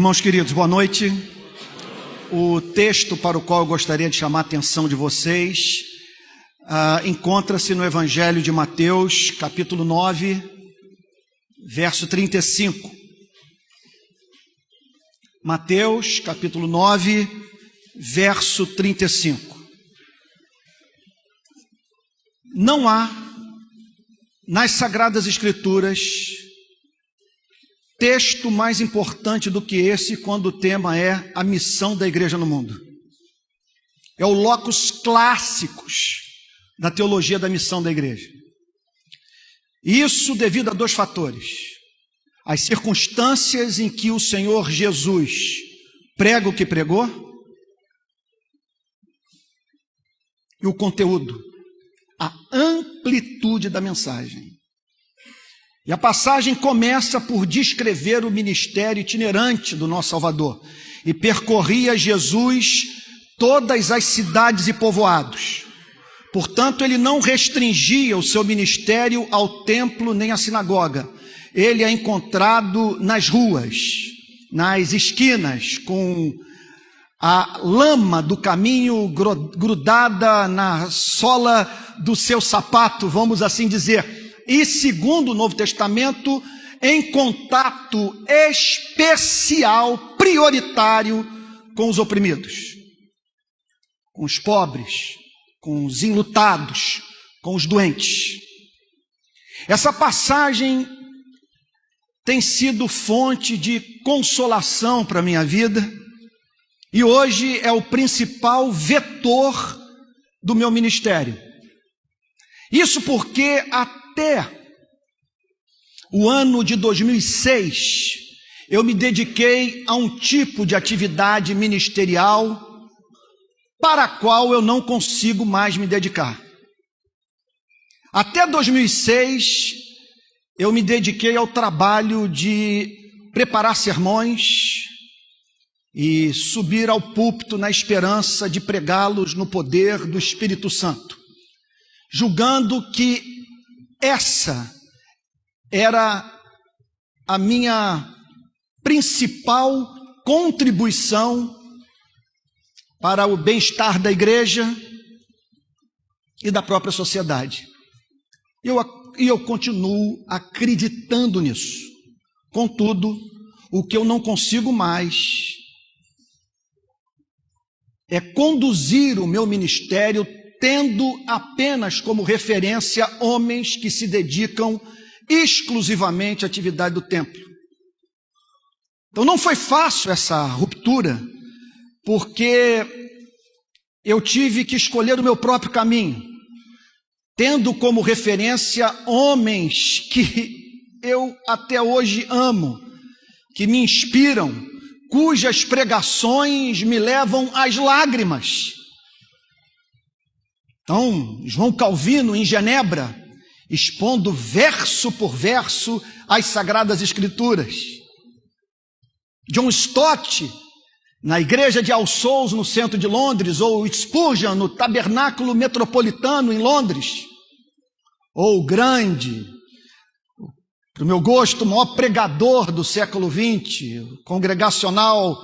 Irmãos queridos, boa noite. O texto para o qual eu gostaria de chamar a atenção de vocês encontra-se no Evangelho de Mateus, capítulo 9, verso 35. Mateus, capítulo 9, verso 35. Não há nas Sagradas Escrituras texto mais importante do que esse quando o tema é a missão da igreja no mundo. É o locus classicus da teologia da missão da igreja. Isso devido a dois fatores: as circunstâncias em que o Senhor Jesus prega o que pregou e o conteúdo, a amplitude da mensagem. E a passagem começa por descrever o ministério itinerante do nosso Salvador. E percorria Jesus todas as cidades e povoados. Portanto, ele não restringia o seu ministério ao templo nem à sinagoga. Ele é encontrado nas ruas, nas esquinas, com a lama do caminho grudada na sola do seu sapato, vamos assim dizer. E, segundo o Novo Testamento, em contato especial, prioritário com os oprimidos, com os pobres, com os enlutados, com os doentes. Essa passagem tem sido fonte de consolação para a minha vida e hoje é o principal vetor do meu ministério. Isso porque até o ano de 2006, eu me dediquei a um tipo de atividade ministerial para a qual eu não consigo mais me dedicar. Até 2006, eu me dediquei ao trabalho de preparar sermões e subir ao púlpito na esperança de pregá-los no poder do Espírito Santo, julgando que essa era a minha principal contribuição para o bem-estar da igreja e da própria sociedade. E eu continuo acreditando nisso. Contudo, o que eu não consigo mais é conduzir o meu ministério tendo apenas como referência homens que se dedicam exclusivamente à atividade do templo. Então não foi fácil essa ruptura, porque eu tive que escolher o meu próprio caminho, tendo como referência homens que eu até hoje amo, que me inspiram, cujas pregações me levam às lágrimas. Então, João Calvino, em Genebra, expondo verso por verso as Sagradas Escrituras. John Stott, na igreja de All Souls, no centro de Londres, ou Spurgeon, no Tabernáculo Metropolitano, em Londres. Ou o grande, para o meu gosto, o maior pregador do século XX, o congregacional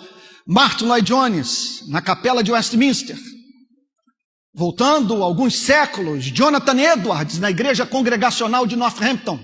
Martin Lloyd Jones, na Capela de Westminster. Voltando alguns séculos, Jonathan Edwards, na Igreja Congregacional de Northampton.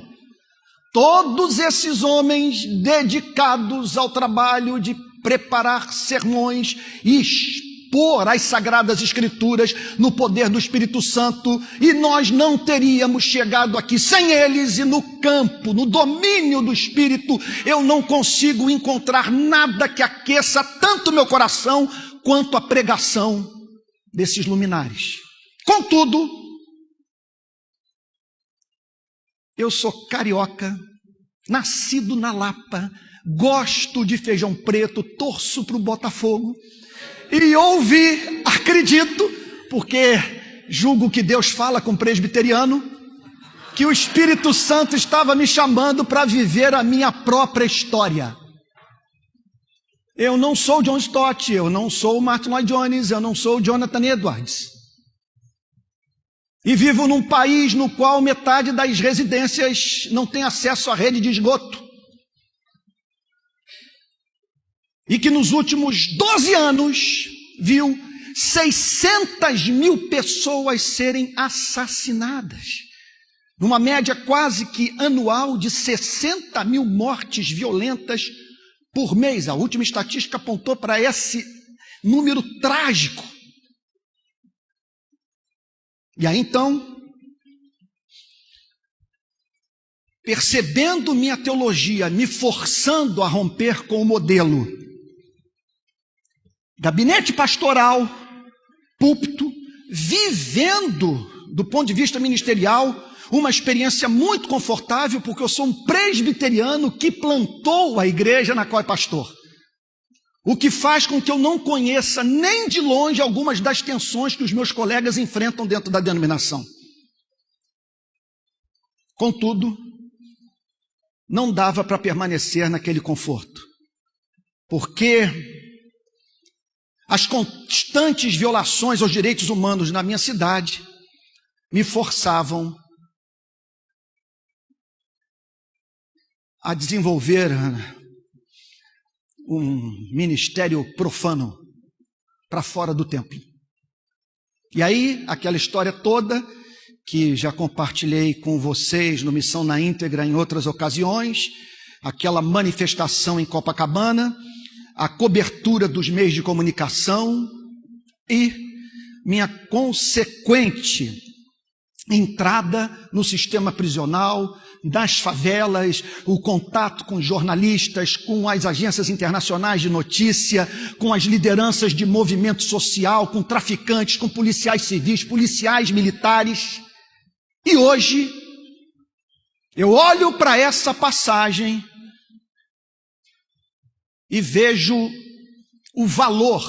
Todos esses homens dedicados ao trabalho de preparar sermões e expor as Sagradas Escrituras no poder do Espírito Santo, e nós não teríamos chegado aqui sem eles. E no campo, no domínio do Espírito, eu não consigo encontrar nada que aqueça tanto meu coração quanto a pregação desses luminares. Contudo, eu sou carioca, nascido na Lapa, gosto de feijão preto, torço para o Botafogo, e ouvi, acredito, porque julgo que Deus fala com presbiteriano, que o Espírito Santo estava me chamando para viver a minha própria história. Eu não sou John Stott, eu não sou Martin Lloyd Jones, eu não sou Jonathan Edwards. E vivo num país no qual metade das residências não tem acesso à rede de esgoto. e que nos últimos 12 anos viu 600 mil pessoas serem assassinadas, numa média quase que anual de 60 mil mortes violentas por mês. A última estatística apontou para esse número trágico. E aí então, percebendo minha teologia me forçando a romper com o modelo gabinete pastoral, púlpito, vivendo do ponto de vista ministerial uma experiência muito confortável, porque eu sou um presbiteriano que plantou a igreja na qual é pastor. O que faz com que eu não conheça nem de longe algumas das tensões que os meus colegas enfrentam dentro da denominação. Contudo, não dava para permanecer naquele conforto, porque as constantes violações aos direitos humanos na minha cidade me forçavam a desenvolver um ministério profano para fora do templo. E aí, aquela história toda que já compartilhei com vocês no Missão na Íntegra em outras ocasiões, aquela manifestação em Copacabana, a cobertura dos meios de comunicação e minha consequente entrada no sistema prisional, das favelas, o contato com jornalistas, com as agências internacionais de notícia, com as lideranças de movimento social, com traficantes, com policiais civis, policiais militares. E hoje, eu olho para essa passagem e vejo o valor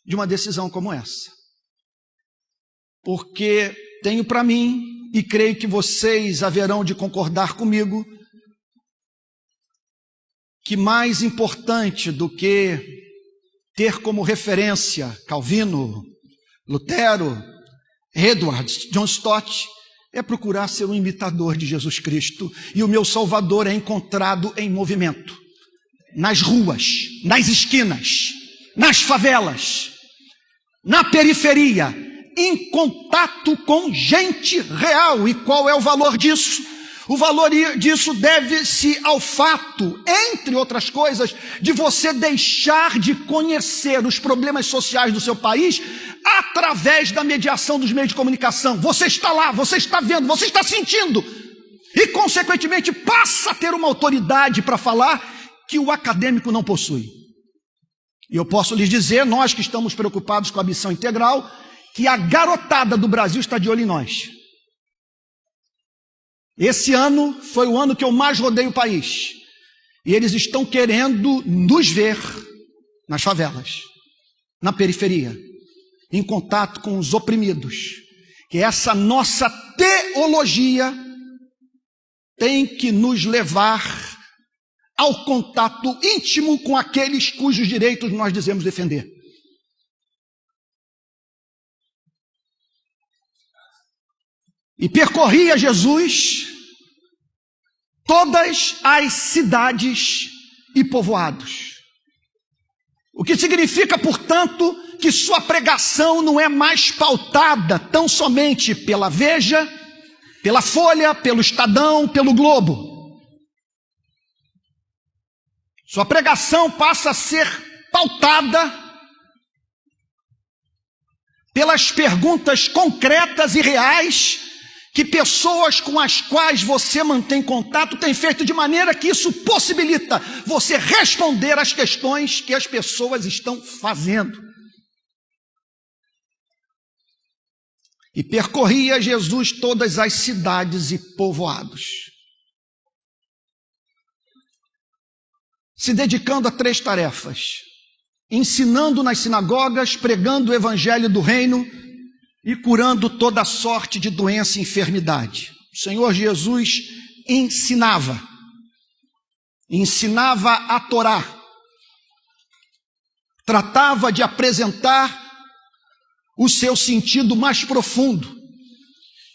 de uma decisão como essa. Porque tenho para mim, e creio que vocês haverão de concordar comigo, que mais importante do que ter como referência Calvino, Lutero, Edwards, John Stott, é procurar ser um imitador de Jesus Cristo, e o meu Salvador é encontrado em movimento, nas ruas, nas esquinas, nas favelas, na periferia, em contato com gente real. E qual é o valor disso? O valor disso deve-se ao fato, entre outras coisas, de você deixar de conhecer os problemas sociais do seu país através da mediação dos meios de comunicação. Você está lá, você está vendo, você está sentindo e, consequentemente, passa a ter uma autoridade para falar que o acadêmico não possui. E eu posso lhes dizer, nós que estamos preocupados com a missão integral, que a garotada do Brasil está de olho em nós. Esse ano foi o ano que eu mais rodei o país. E eles estão querendo nos ver nas favelas, na periferia, em contato com os oprimidos. Que essa nossa teologia tem que nos levar ao contato íntimo com aqueles cujos direitos nós dizemos defender. E percorria Jesus todas as cidades e povoados. O que significa, portanto, que sua pregação não é mais pautada tão somente pela Veja, pela Folha, pelo Estadão, pelo Globo. Sua pregação passa a ser pautada pelas perguntas concretas e reais que pessoas com as quais você mantém contato têm feito, de maneira que isso possibilita você responder às questões que as pessoas estão fazendo. E percorria Jesus todas as cidades e povoados, se dedicando a 3 tarefas: ensinando nas sinagogas, pregando o evangelho do reino e curando toda sorte de doença e enfermidade. O Senhor Jesus ensinava a Torá, tratava de apresentar o seu sentido mais profundo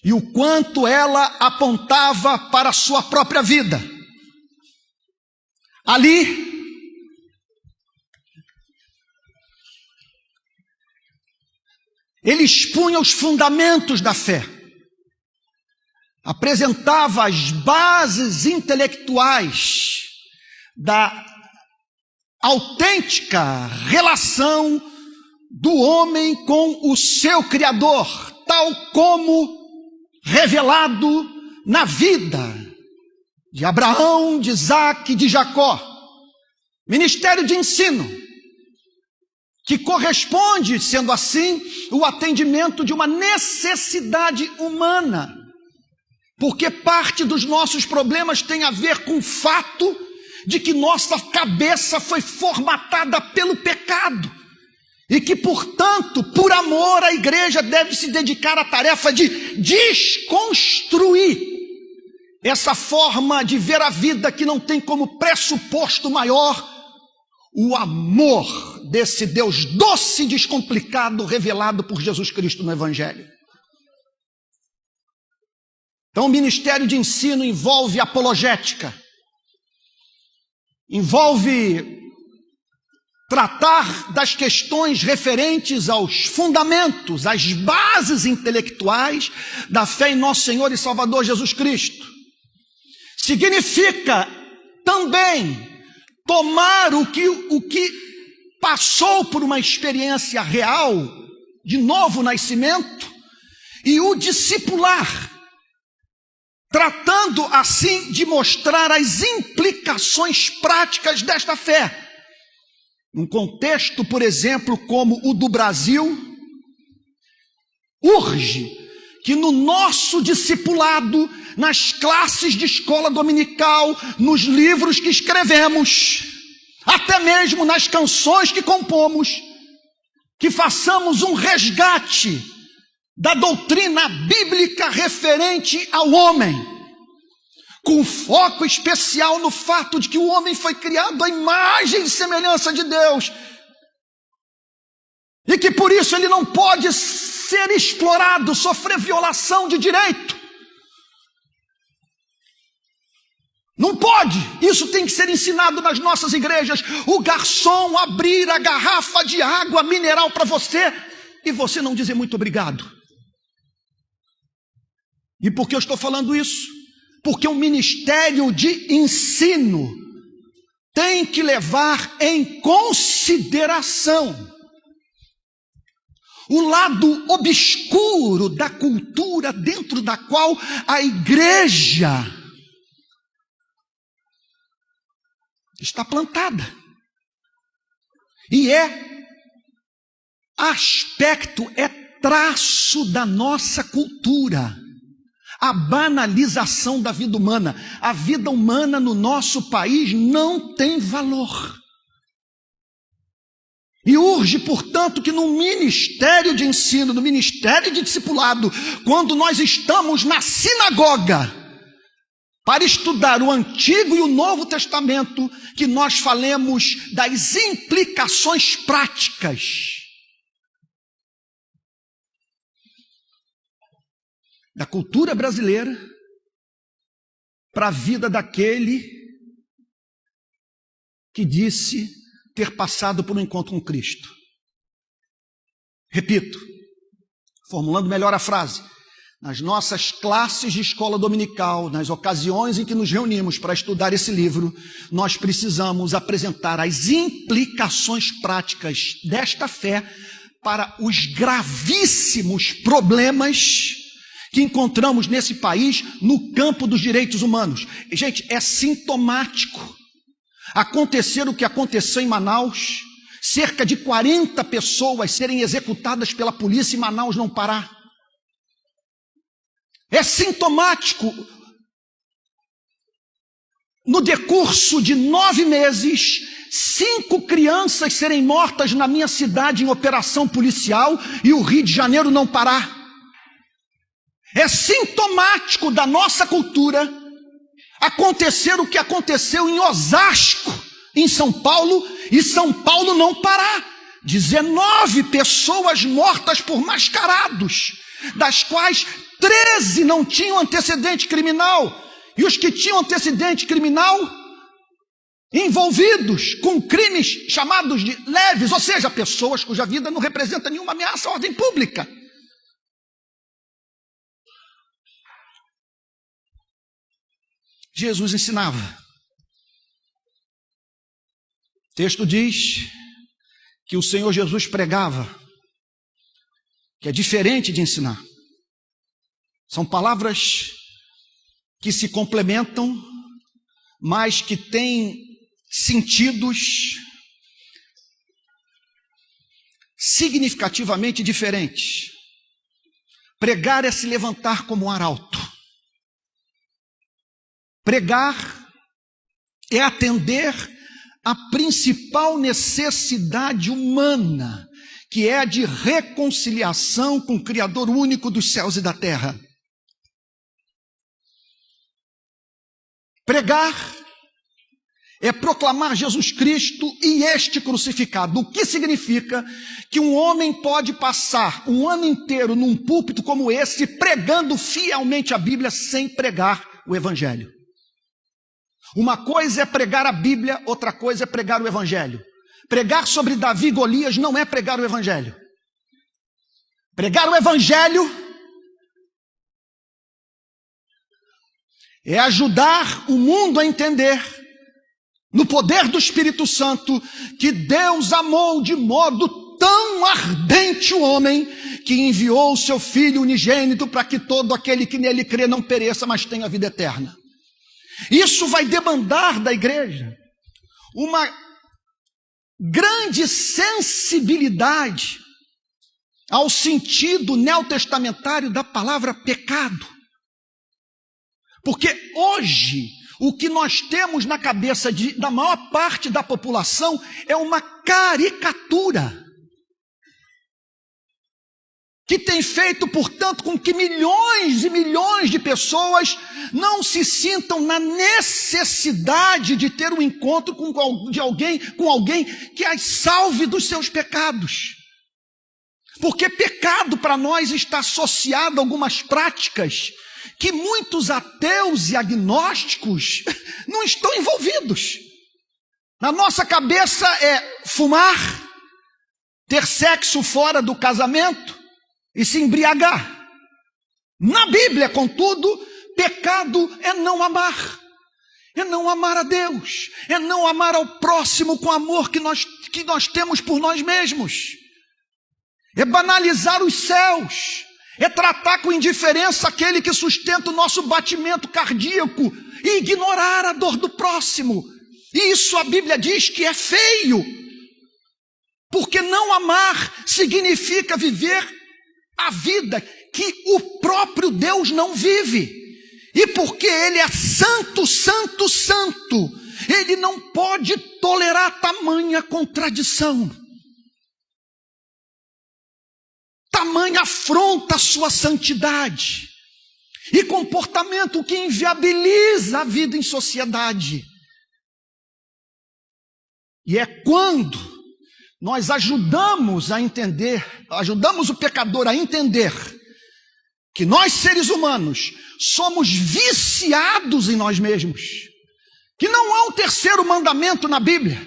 e o quanto ela apontava para a sua própria vida. Ali, ele expunha os fundamentos da fé, apresentava as bases intelectuais da autêntica relação do homem com o seu Criador, tal como revelado na vida de Abraão, de Isaque e de Jacó. Ministério de ensino, que corresponde, sendo assim, o atendimento de uma necessidade humana, porque parte dos nossos problemas tem a ver com o fato de que nossa cabeça foi formatada pelo pecado e que, portanto, por amor, a igreja deve se dedicar à tarefa de desconstruir essa forma de ver a vida que não tem como pressuposto maior o amor desse Deus doce e descomplicado revelado por Jesus Cristo no Evangelho. Então, o ministério de ensino envolve apologética, envolve tratar das questões referentes aos fundamentos, às bases intelectuais da fé em nosso Senhor e Salvador Jesus Cristo. Significa também tomar o que passou por uma experiência real de novo nascimento e o discipular, tratando assim de mostrar as implicações práticas desta fé. Num contexto, por exemplo, como o do Brasil, urge que no nosso discipulado, nas classes de escola dominical, nos livros que escrevemos, até mesmo nas canções que compomos, que façamos um resgate da doutrina bíblica referente ao homem, com foco especial no fato de que o homem foi criado à imagem e semelhança de Deus, e que por isso ele não pode ser explorado, sofrer violação de direito. Não pode. Isso tem que ser ensinado nas nossas igrejas. O garçom abrir a garrafa de água mineral para você e você não dizer muito obrigado. E por que eu estou falando isso? Porque o ministério de ensino tem que levar em consideração o lado obscuro da cultura dentro da qual a igreja está plantada. E é aspecto, é traço da nossa cultura. A banalização da vida humana. A vida humana no nosso país não tem valor. E urge, portanto, que no ministério de ensino, no ministério de discipulado, quando nós estamos na sinagoga, para estudar o Antigo e o Novo Testamento, que nós falemos das implicações práticas da cultura brasileira para a vida daquele que disse ter passado por um encontro com Cristo. Repito, formulando melhor a frase, nas nossas classes de escola dominical, nas ocasiões em que nos reunimos para estudar esse livro, nós precisamos apresentar as implicações práticas desta fé para os gravíssimos problemas que encontramos nesse país no campo dos direitos humanos. Gente, é sintomático acontecer o que aconteceu em Manaus, cerca de 40 pessoas serem executadas pela polícia em Manaus não parar. É sintomático, no decurso de 9 meses, 5 crianças serem mortas na minha cidade em operação policial e o Rio de Janeiro não parar. É sintomático da nossa cultura acontecer o que aconteceu em Osasco, em São Paulo, e São Paulo não parar. 19 pessoas mortas por mascarados, das quais 13 não tinham antecedente criminal, e os que tinham antecedente criminal envolvidos com crimes chamados de leves, ou seja, pessoas cuja vida não representa nenhuma ameaça à ordem pública. Jesus ensinava. O texto diz que o Senhor Jesus pregava, que é diferente de ensinar. São palavras que se complementam, mas que têm sentidos significativamente diferentes. Pregar é se levantar como um arauto. Pregar é atender à principal necessidade humana, que é a de reconciliação com o Criador único dos céus e da terra. Pregar é proclamar Jesus Cristo e este crucificado. O que significa que um homem pode passar um ano inteiro num púlpito como esse, pregando fielmente a Bíblia, sem pregar o Evangelho. Uma coisa é pregar a Bíblia, outra coisa é pregar o Evangelho. Pregar sobre Davi e Golias não é pregar o Evangelho. Pregar o Evangelho é ajudar o mundo a entender, no poder do Espírito Santo, que Deus amou de modo tão ardente o homem, que enviou o seu Filho unigênito para que todo aquele que nele crê não pereça, mas tenha vida eterna. Isso vai demandar da igreja uma grande sensibilidade ao sentido neotestamentário da palavra pecado. Porque hoje, o que nós temos na cabeça da maior parte da população é uma caricatura, que tem feito, portanto, com que milhões e milhões de pessoas não se sintam na necessidade de ter um encontro com alguém que as salve dos seus pecados. Porque pecado para nós está associado a algumas práticas que muitos ateus e agnósticos não estão envolvidos. Na nossa cabeça é fumar, ter sexo fora do casamento e se embriagar. Na Bíblia, contudo, pecado é não amar. É não amar a Deus. É não amar ao próximo com o amor que nós temos por nós mesmos. É banalizar os céus. É tratar com indiferença aquele que sustenta o nosso batimento cardíaco e ignorar a dor do próximo. E isso a Bíblia diz que é feio. Porque não amar significa viver a vida que o próprio Deus não vive. E porque Ele é santo, santo, santo, Ele não pode tolerar tamanha contradição. Tamanha afronta a sua santidade e comportamento que inviabiliza a vida em sociedade. E é quando nós ajudamos o pecador a entender que nós, seres humanos, somos viciados em nós mesmos, que não há um terceiro mandamento na Bíblia: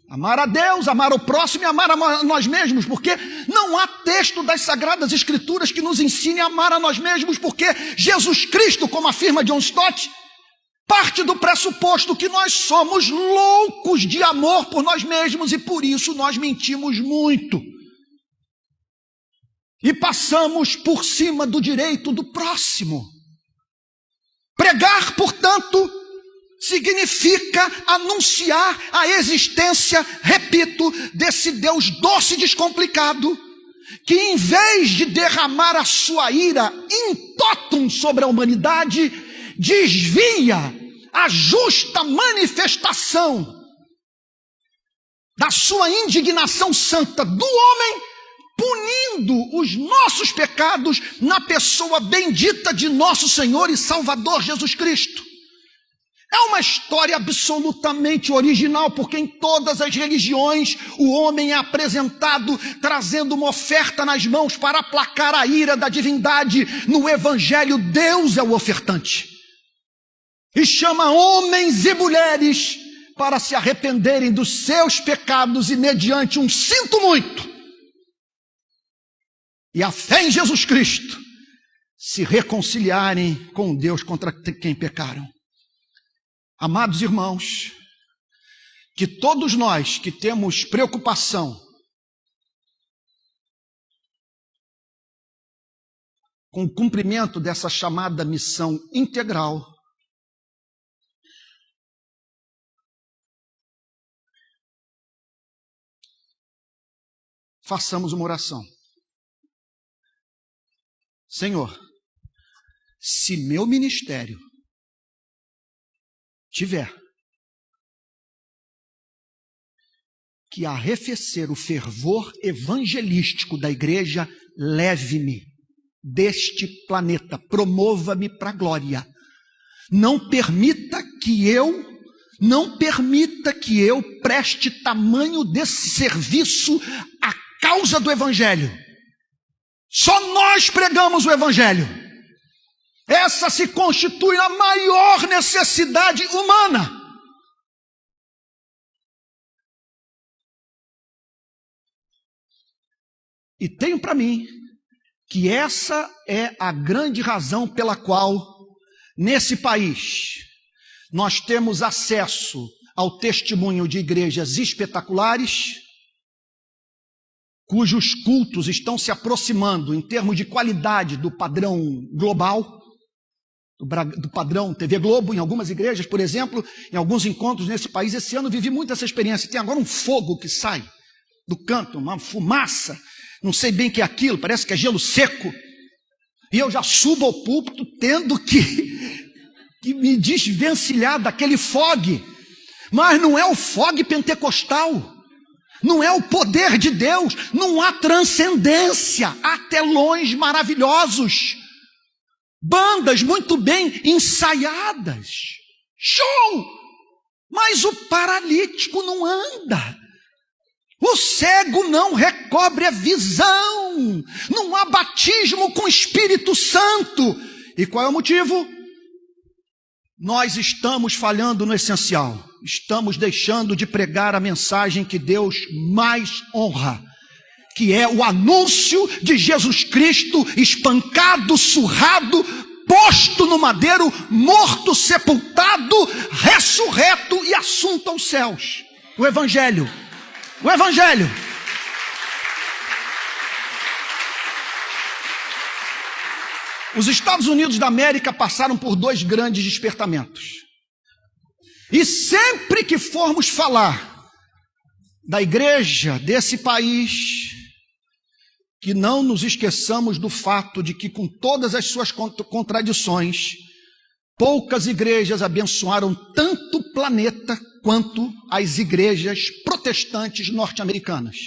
amar a Deus, amar o próximo e amar a nós mesmos, porque não há texto das Sagradas Escrituras que nos ensine a amar a nós mesmos, porque Jesus Cristo, como afirma John Stott, parte do pressuposto que nós somos loucos de amor por nós mesmos e por isso nós mentimos muito. E passamos por cima do direito do próximo. Pregar, portanto, significa anunciar a existência, repito, desse Deus doce e descomplicado, que em vez de derramar a sua ira in totum sobre a humanidade, desvia a justa manifestação da sua indignação santa do homem, punindo os nossos pecados na pessoa bendita de nosso Senhor e Salvador Jesus Cristo. É uma história absolutamente original, porque em todas as religiões o homem é apresentado trazendo uma oferta nas mãos para aplacar a ira da divindade. No Evangelho, Deus é o ofertante e chama homens e mulheres para se arrependerem dos seus pecados e mediante um sinto muito e a fé em Jesus Cristo, se reconciliarem com Deus contra quem pecaram. Amados irmãos, que todos nós que temos preocupação com o cumprimento dessa chamada missão integral, façamos uma oração. Senhor, se meu ministério tiver que arrefecer o fervor evangelístico da igreja, leve-me deste planeta, promova-me para a glória. Não permita que eu preste tamanho desse serviço à causa do evangelho. Só nós pregamos o evangelho. Essa se constitui a maior necessidade humana. E tenho para mim que essa é a grande razão pela qual, nesse país, nós temos acesso ao testemunho de igrejas espetaculares, cujos cultos estão se aproximando, em termos de qualidade, do padrão global, do padrão TV Globo, em algumas igrejas, por exemplo, em alguns encontros nesse país. Esse ano vivi muito essa experiência. Tem agora um fogo que sai do canto, uma fumaça, não sei bem o que é aquilo, parece que é gelo seco, e eu já subo ao púlpito tendo que me desvencilhar daquele fog. Mas não é o fog pentecostal, não é o poder de Deus, não há transcendência, há telões maravilhosos, bandas muito bem ensaiadas, show, mas o paralítico não anda, o cego não recobre a visão, não há batismo com o Espírito Santo. E qual é o motivo? Nós estamos falhando no essencial, estamos deixando de pregar a mensagem que Deus mais honra, que é o anúncio de Jesus Cristo espancado, surrado, posto no madeiro, morto, sepultado, ressurreto e assunto aos céus. O Evangelho. O Evangelho. Os Estados Unidos da América passaram por 2 grandes despertamentos. E sempre que formos falar da igreja desse país, que não nos esqueçamos do fato de que, com todas as suas contradições, poucas igrejas abençoaram tanto o planeta quanto as igrejas protestantes norte-americanas.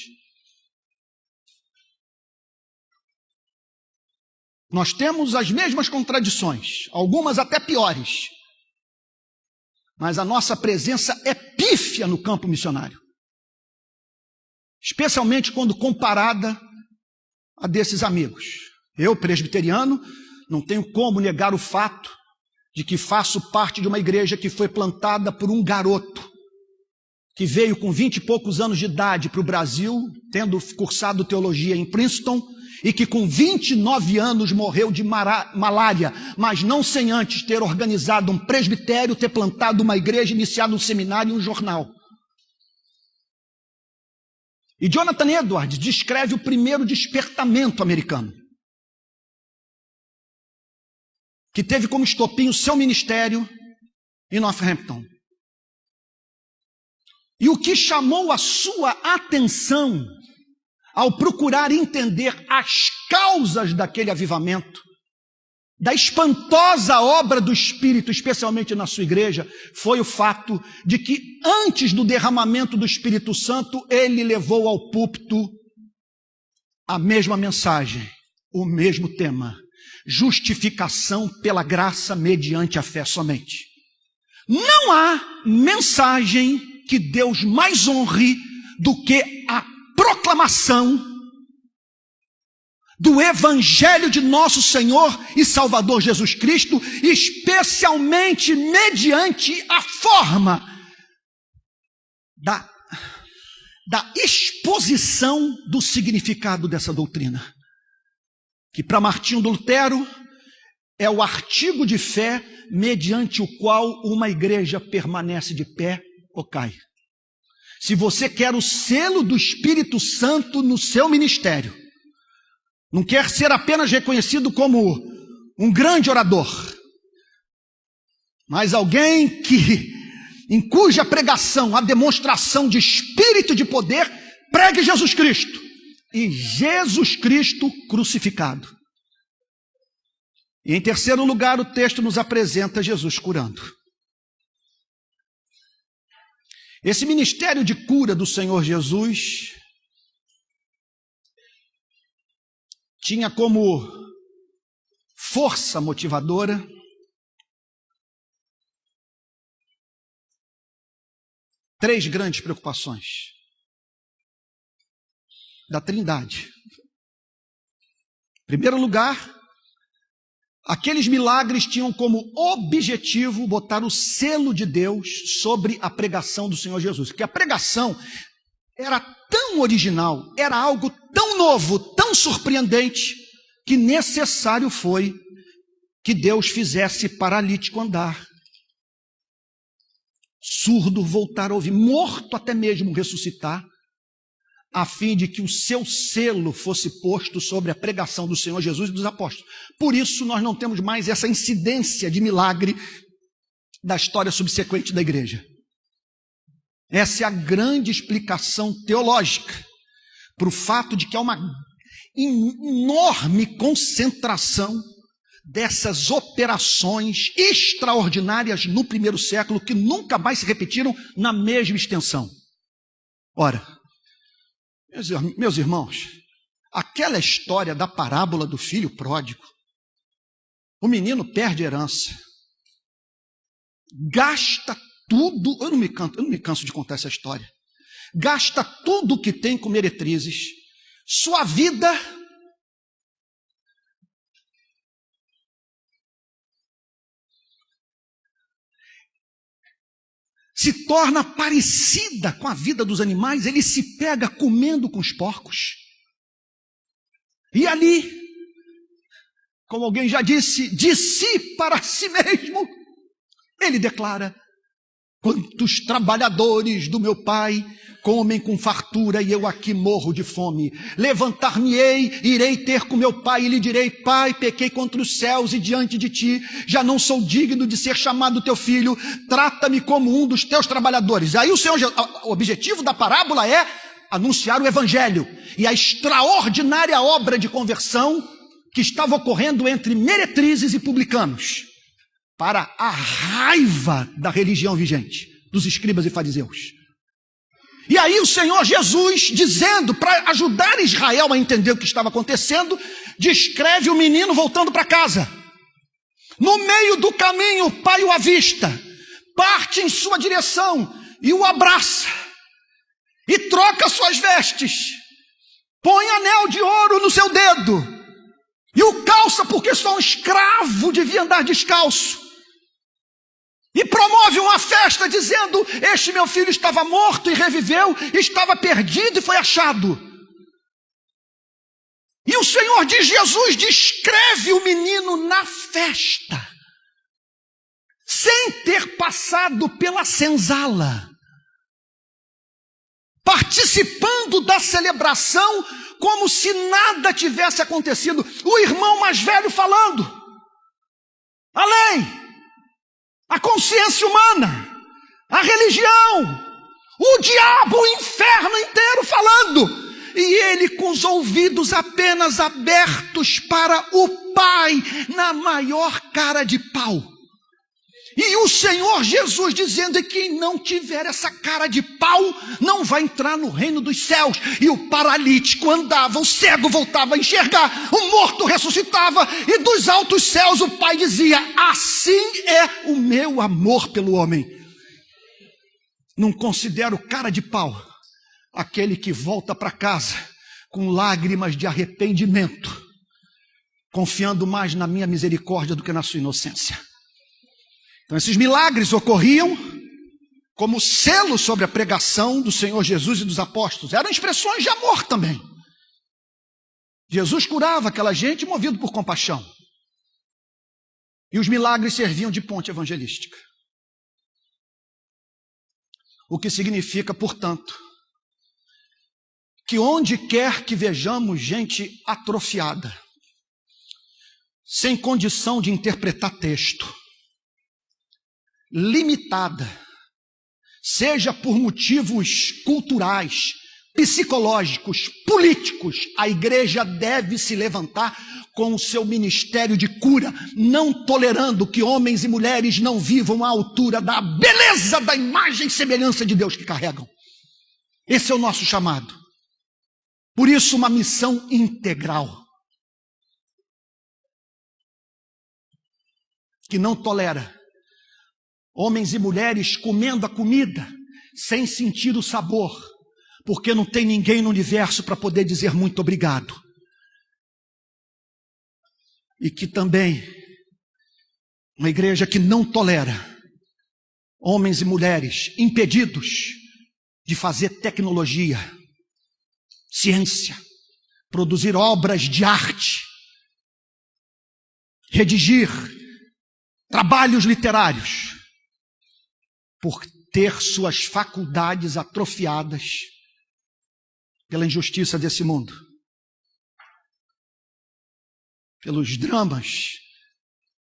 Nós temos as mesmas contradições, algumas até piores, mas a nossa presença é pífia no campo missionário, especialmente quando comparada a desses amigos. Eu, presbiteriano, não tenho como negar o fato de que faço parte de uma igreja que foi plantada por um garoto que veio com 20 e poucos anos de idade para o Brasil, tendo cursado teologia em Princeton, e que com 29 anos morreu de malária, mas não sem antes ter organizado um presbitério, ter plantado uma igreja, iniciado um seminário e um jornal. E Jonathan Edwards descreve o primeiro despertamento americano, que teve como estopim o seu ministério em Northampton. E o que chamou a sua atenção ao procurar entender as causas daquele avivamento, da espantosa obra do Espírito, especialmente na sua igreja, foi o fato de que antes do derramamento do Espírito Santo, ele levou ao púlpito a mesma mensagem, o mesmo tema: justificação pela graça mediante a fé somente. Não há mensagem que Deus mais honre do que a proclamação do Evangelho de nosso Senhor e Salvador Jesus Cristo, especialmente mediante a forma da exposição do significado dessa doutrina, que para Martinho Lutero é o artigo de fé mediante o qual uma igreja permanece de pé ou cai. Se você quer o selo do Espírito Santo no seu ministério, não quer ser apenas reconhecido como um grande orador, mas alguém em cuja pregação há demonstração de espírito e de poder, pregue Jesus Cristo e Jesus Cristo crucificado. E em terceiro lugar, o texto nos apresenta Jesus curando. Esse ministério de cura do Senhor Jesus tinha como força motivadora três grandes preocupações da Trindade. Em primeiro lugar, aqueles milagres tinham como objetivo botar o selo de Deus sobre a pregação do Senhor Jesus. Porque a pregação era tão original, era algo tão novo, tão surpreendente, que necessário foi que Deus fizesse paralítico andar, surdo voltar a ouvir, morto até mesmo ressuscitar, a fim de que o seu selo fosse posto sobre a pregação do Senhor Jesus e dos apóstolos. Por isso nós não temos mais essa incidência de milagre da história subsequente da igreja. Essa é a grande explicação teológica para o fato de que há uma enorme concentração dessas operações extraordinárias no primeiro século que nunca mais se repetiram na mesma extensão. Ora, meus irmãos, aquela história da parábola do filho pródigo, o menino perde a herança, gasta tudo, eu não me canso de contar essa história, gasta tudo o que tem com meretrizes, sua vida se torna parecida com a vida dos animais, ele se pega comendo com os porcos. E ali, como alguém já disse, de si para si mesmo, ele declara: quantos trabalhadores do meu pai comem com fartura e eu aqui morro de fome. Levantar-me-ei, irei ter com meu pai e lhe direi: pai, pequei contra os céus e diante de ti, já não sou digno de ser chamado teu filho, trata-me como um dos teus trabalhadores. Aí o objetivo da parábola é anunciar o evangelho e a extraordinária obra de conversão que estava ocorrendo entre meretrizes e publicanos, para a raiva da religião vigente, dos escribas e fariseus. E aí o Senhor Jesus, dizendo, para ajudar Israel a entender o que estava acontecendo, descreve o menino voltando para casa. No meio do caminho, o pai o avista, parte em sua direção e o abraça, e troca suas vestes, põe anel de ouro no seu dedo, e o calça, porque só um escravo devia andar descalço. E promove uma festa dizendo: este meu filho estava morto e reviveu, estava perdido e foi achado. E o Senhor de Jesus descreve o menino na festa, sem ter passado pela senzala, participando da celebração como se nada tivesse acontecido. O irmão mais velho falando, a lei, a consciência humana, a religião, o diabo, o inferno inteiro falando, e ele com os ouvidos apenas abertos para o Pai, na maior cara de pau. E o Senhor Jesus dizendo: quem não tiver essa cara de pau não vai entrar no reino dos céus. E o paralítico andava, o cego voltava a enxergar, o morto ressuscitava, e dos altos céus o Pai dizia: assim é o meu amor pelo homem. Não considero cara de pau aquele que volta para casa com lágrimas de arrependimento, confiando mais na minha misericórdia do que na sua inocência. Então esses milagres ocorriam como selo sobre a pregação do Senhor Jesus e dos apóstolos. Eram expressões de amor também. Jesus curava aquela gente movido por compaixão. E os milagres serviam de ponte evangelística. O que significa, portanto, que onde quer que vejamos gente atrofiada, sem condição de interpretar texto, limitada, seja por motivos culturais, psicológicos, políticos, a igreja deve se levantar com o seu ministério de cura, não tolerando que homens e mulheres não vivam à altura da beleza da imagem e semelhança de Deus que carregam. Esse é o nosso chamado. Por isso, uma missão integral, que não tolera homens e mulheres comendo a comida sem sentir o sabor, porque não tem ninguém no universo para poder dizer muito obrigado. E que também, uma igreja que não tolera homens e mulheres impedidos de fazer tecnologia, ciência, produzir obras de arte, redigir trabalhos literários, por ter suas faculdades atrofiadas pela injustiça desse mundo, pelos dramas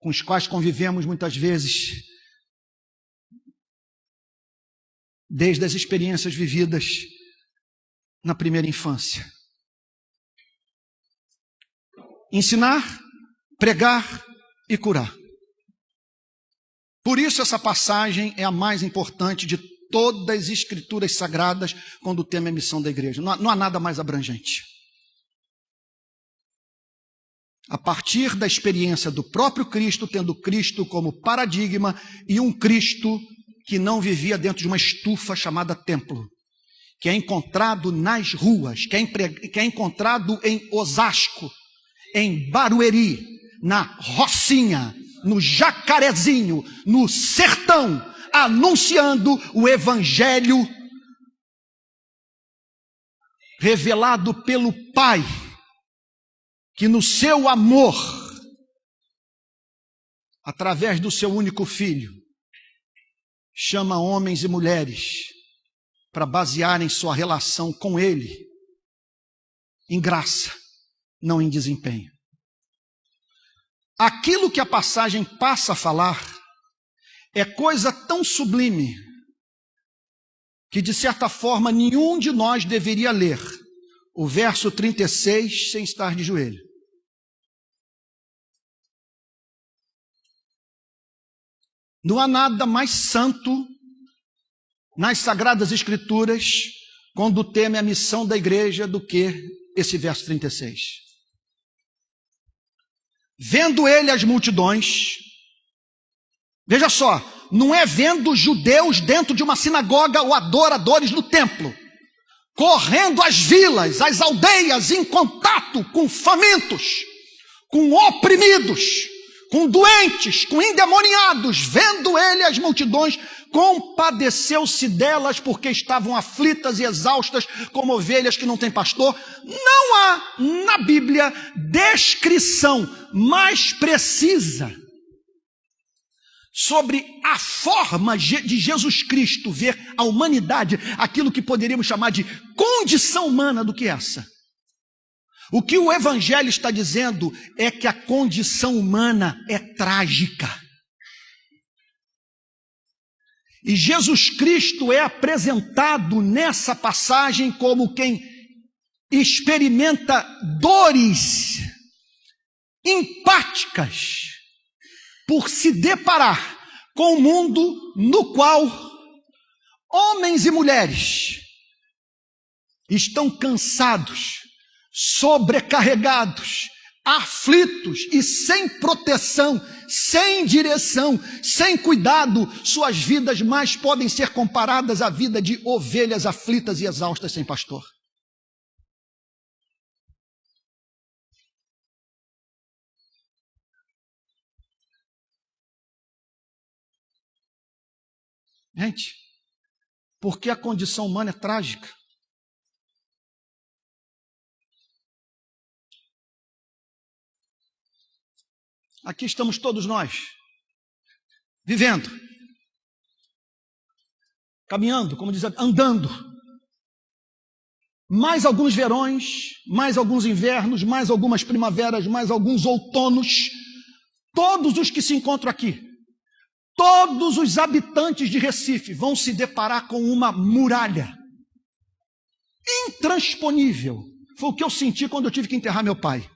com os quais convivemos muitas vezes, desde as experiências vividas na primeira infância. Ensinar, pregar e curar. Por isso essa passagem é a mais importante de todas as escrituras sagradas quando o tema é missão da igreja. Não há nada mais abrangente. A partir da experiência do próprio Cristo, tendo Cristo como paradigma e um Cristo que não vivia dentro de uma estufa chamada templo, que é encontrado nas ruas, que é encontrado em Osasco, em Barueri, na Rocinha, no Jacarezinho, no sertão, anunciando o evangelho revelado pelo Pai, que no seu amor, através do seu único filho, chama homens e mulheres para basearem sua relação com ele em graça, não em desempenho. Aquilo que a passagem passa a falar é coisa tão sublime que, de certa forma, nenhum de nós deveria ler o verso 36 sem estar de joelho. Não há nada mais santo nas Sagradas Escrituras quando o tema é a missão da igreja do que esse verso 36. Vendo ele as multidões, veja só, não é vendo judeus dentro de uma sinagoga ou adoradores no templo, correndo às vilas, às aldeias, em contato com famintos, com oprimidos, com doentes, com endemoniados, vendo ele as multidões, compadeceu-se delas porque estavam aflitas e exaustas como ovelhas que não têm pastor. Não há na Bíblia descrição mais precisa sobre a forma de Jesus Cristo ver a humanidade, aquilo que poderíamos chamar de condição humana, do que essa. O que o Evangelho está dizendo é que a condição humana é trágica. E Jesus Cristo é apresentado nessa passagem como quem experimenta dores empáticas por se deparar com um mundo no qual homens e mulheres estão cansados, sobrecarregados, aflitos e sem proteção, sem direção, sem cuidado. Suas vidas mais podem ser comparadas à vida de ovelhas aflitas e exaustas sem pastor. Gente, Porque a condição humana é trágica. Aqui estamos todos nós, vivendo, caminhando, como diz, andando. Mais alguns verões, mais alguns invernos, mais algumas primaveras, mais alguns outonos. Todos os que se encontram aqui, todos os habitantes de Recife vão se deparar com uma muralha intransponível. Foi o que eu senti quando eu tive que enterrar meu pai.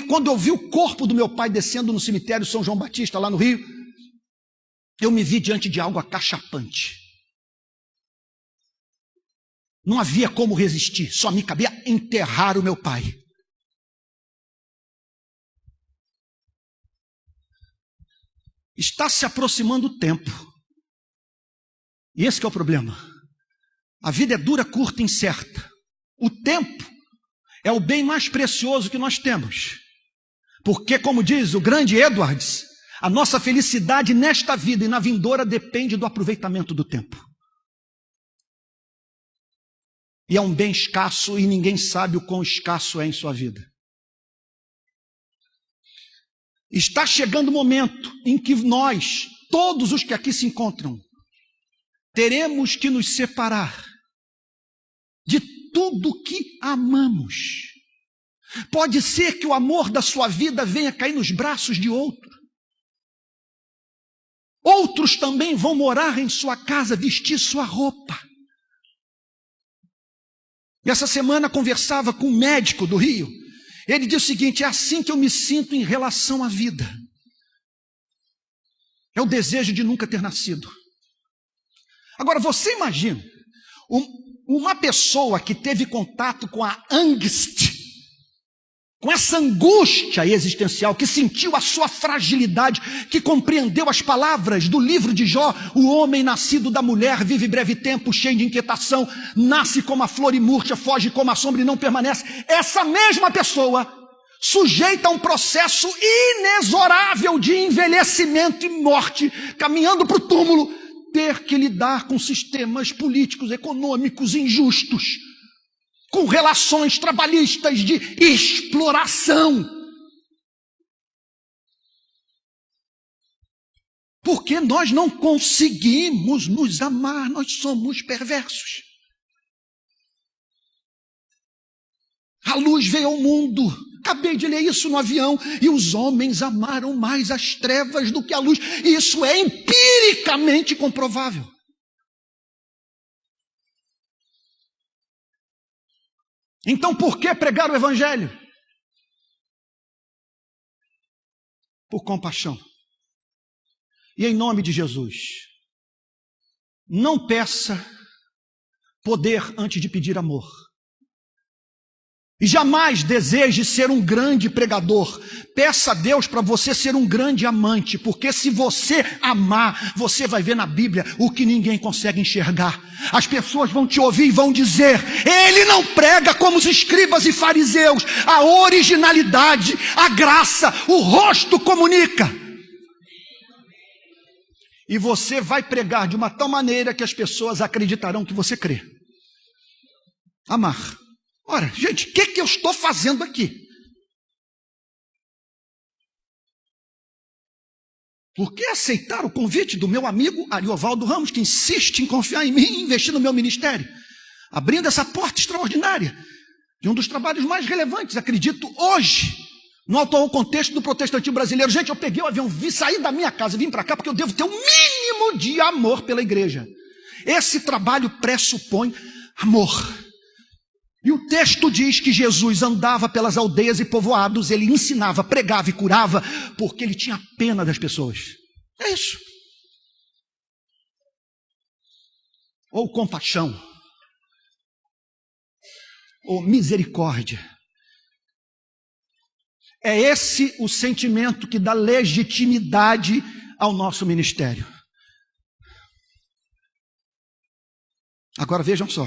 Quando eu vi o corpo do meu pai descendo no cemitério São João Batista, lá no Rio, eu me vi diante de algo acachapante. Não havia como resistir, só me cabia enterrar o meu pai. Está se aproximando o tempo. E esse que é o problema. A vida é dura, curta e incerta. O tempo é o bem mais precioso que nós temos. Porque, como diz o grande Edwards, a nossa felicidade nesta vida e na vindoura depende do aproveitamento do tempo. E é um bem escasso e ninguém sabe o quão escasso é em sua vida. Está chegando o momento em que nós, todos os que aqui se encontram, teremos que nos separar de tudo que amamos. Pode ser que o amor da sua vida venha cair nos braços de outro. Outros também vão morar em sua casa, vestir sua roupa. E essa semana conversava com um médico do Rio. Ele disse o seguinte: é assim que eu me sinto em relação à vida. É o desejo de nunca ter nascido. Agora, você imagina uma pessoa que teve contato com a angst, com essa angústia existencial, que sentiu a sua fragilidade, que compreendeu as palavras do livro de Jó: o homem nascido da mulher vive breve tempo, cheio de inquietação, nasce como a flor e murcha, foge como a sombra e não permanece. Essa mesma pessoa, sujeita a um processo inexorável de envelhecimento e morte, caminhando para o túmulo, ter que lidar com sistemas políticos, econômicos injustos, com relações trabalhistas de exploração. Porque nós não conseguimos nos amar, nós somos perversos. A luz veio ao mundo, acabei de ler isso no avião, e os homens amaram mais as trevas do que a luz. Isso é empiricamente comprovável. Então, por que pregar o Evangelho? Por compaixão. E em nome de Jesus, não peça poder antes de pedir amor. E jamais deseje ser um grande pregador. Peça a Deus para você ser um grande amante, porque se você amar, você vai ver na Bíblia o que ninguém consegue enxergar. As pessoas vão te ouvir e vão dizer: ele não prega como os escribas e fariseus. A originalidade, a graça, o rosto comunica. E você vai pregar de uma tal maneira que as pessoas acreditarão que você crê. Amar. Ora, gente, o que eu estou fazendo aqui? Por que aceitar o convite do meu amigo Ariovaldo Ramos, que insiste em confiar em mim e investir no meu ministério, abrindo essa porta extraordinária de um dos trabalhos mais relevantes, acredito, hoje, no atual contexto do protestantismo brasileiro. Gente, eu peguei o avião, saí da minha casa, vim para cá porque eu devo ter um mínimo de amor pela igreja. Esse trabalho pressupõe amor. E o texto diz que Jesus andava pelas aldeias e povoados, ele ensinava, pregava e curava, porque ele tinha pena das pessoas. É isso. Ou compaixão, ou misericórdia. É esse o sentimento que dá legitimidade ao nosso ministério. Agora vejam só.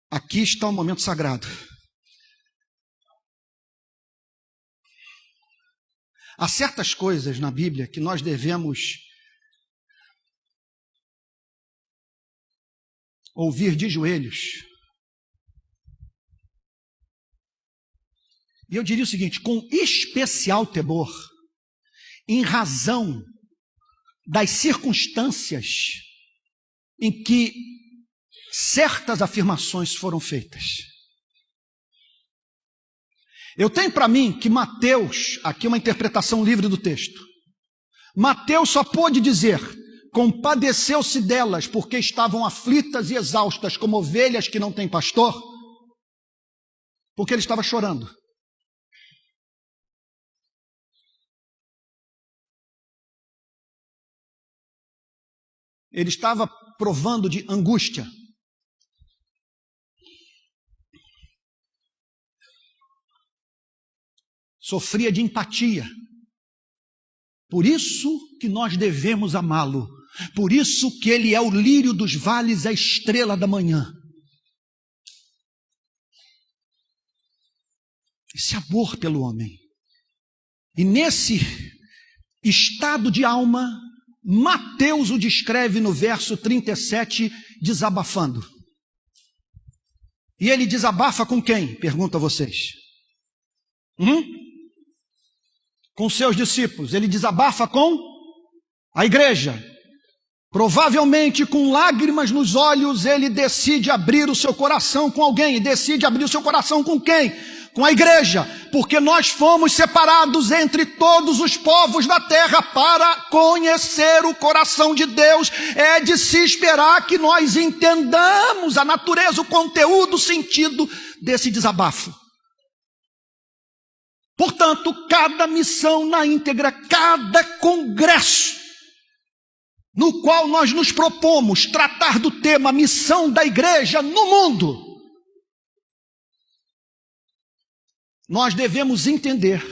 Aqui está um momento sagrado. Há certas coisas na Bíblia que nós devemos ouvir de joelhos. E eu diria o seguinte, com especial temor, em razão das circunstâncias em que certas afirmações foram feitas. Eu tenho para mim que Mateus, aqui uma interpretação livre do texto, Mateus só pôde dizer, compadeceu-se delas porque estavam aflitas e exaustas como ovelhas que não têm pastor, porque ele estava chorando. Ele estava provando de angústia. Sofria de empatia. Por isso que nós devemos amá-lo. Por isso que ele é o lírio dos vales, a estrela da manhã. Esse amor pelo homem. E nesse estado de alma, Mateus o descreve no verso 37, desabafando. E ele desabafa com quem? Pergunto a vocês. Com seus discípulos. Ele desabafa com a igreja. Provavelmente com lágrimas nos olhos, ele decide abrir o seu coração com alguém. E decide abrir o seu coração com quem? Com a igreja, porque nós fomos separados entre todos os povos da terra para conhecer o coração de Deus. É de se esperar que nós entendamos a natureza, o conteúdo, o sentido desse desabafo. Portanto, cada missão na íntegra, cada congresso no qual nós nos propomos tratar do tema missão da igreja no mundo, nós devemos entender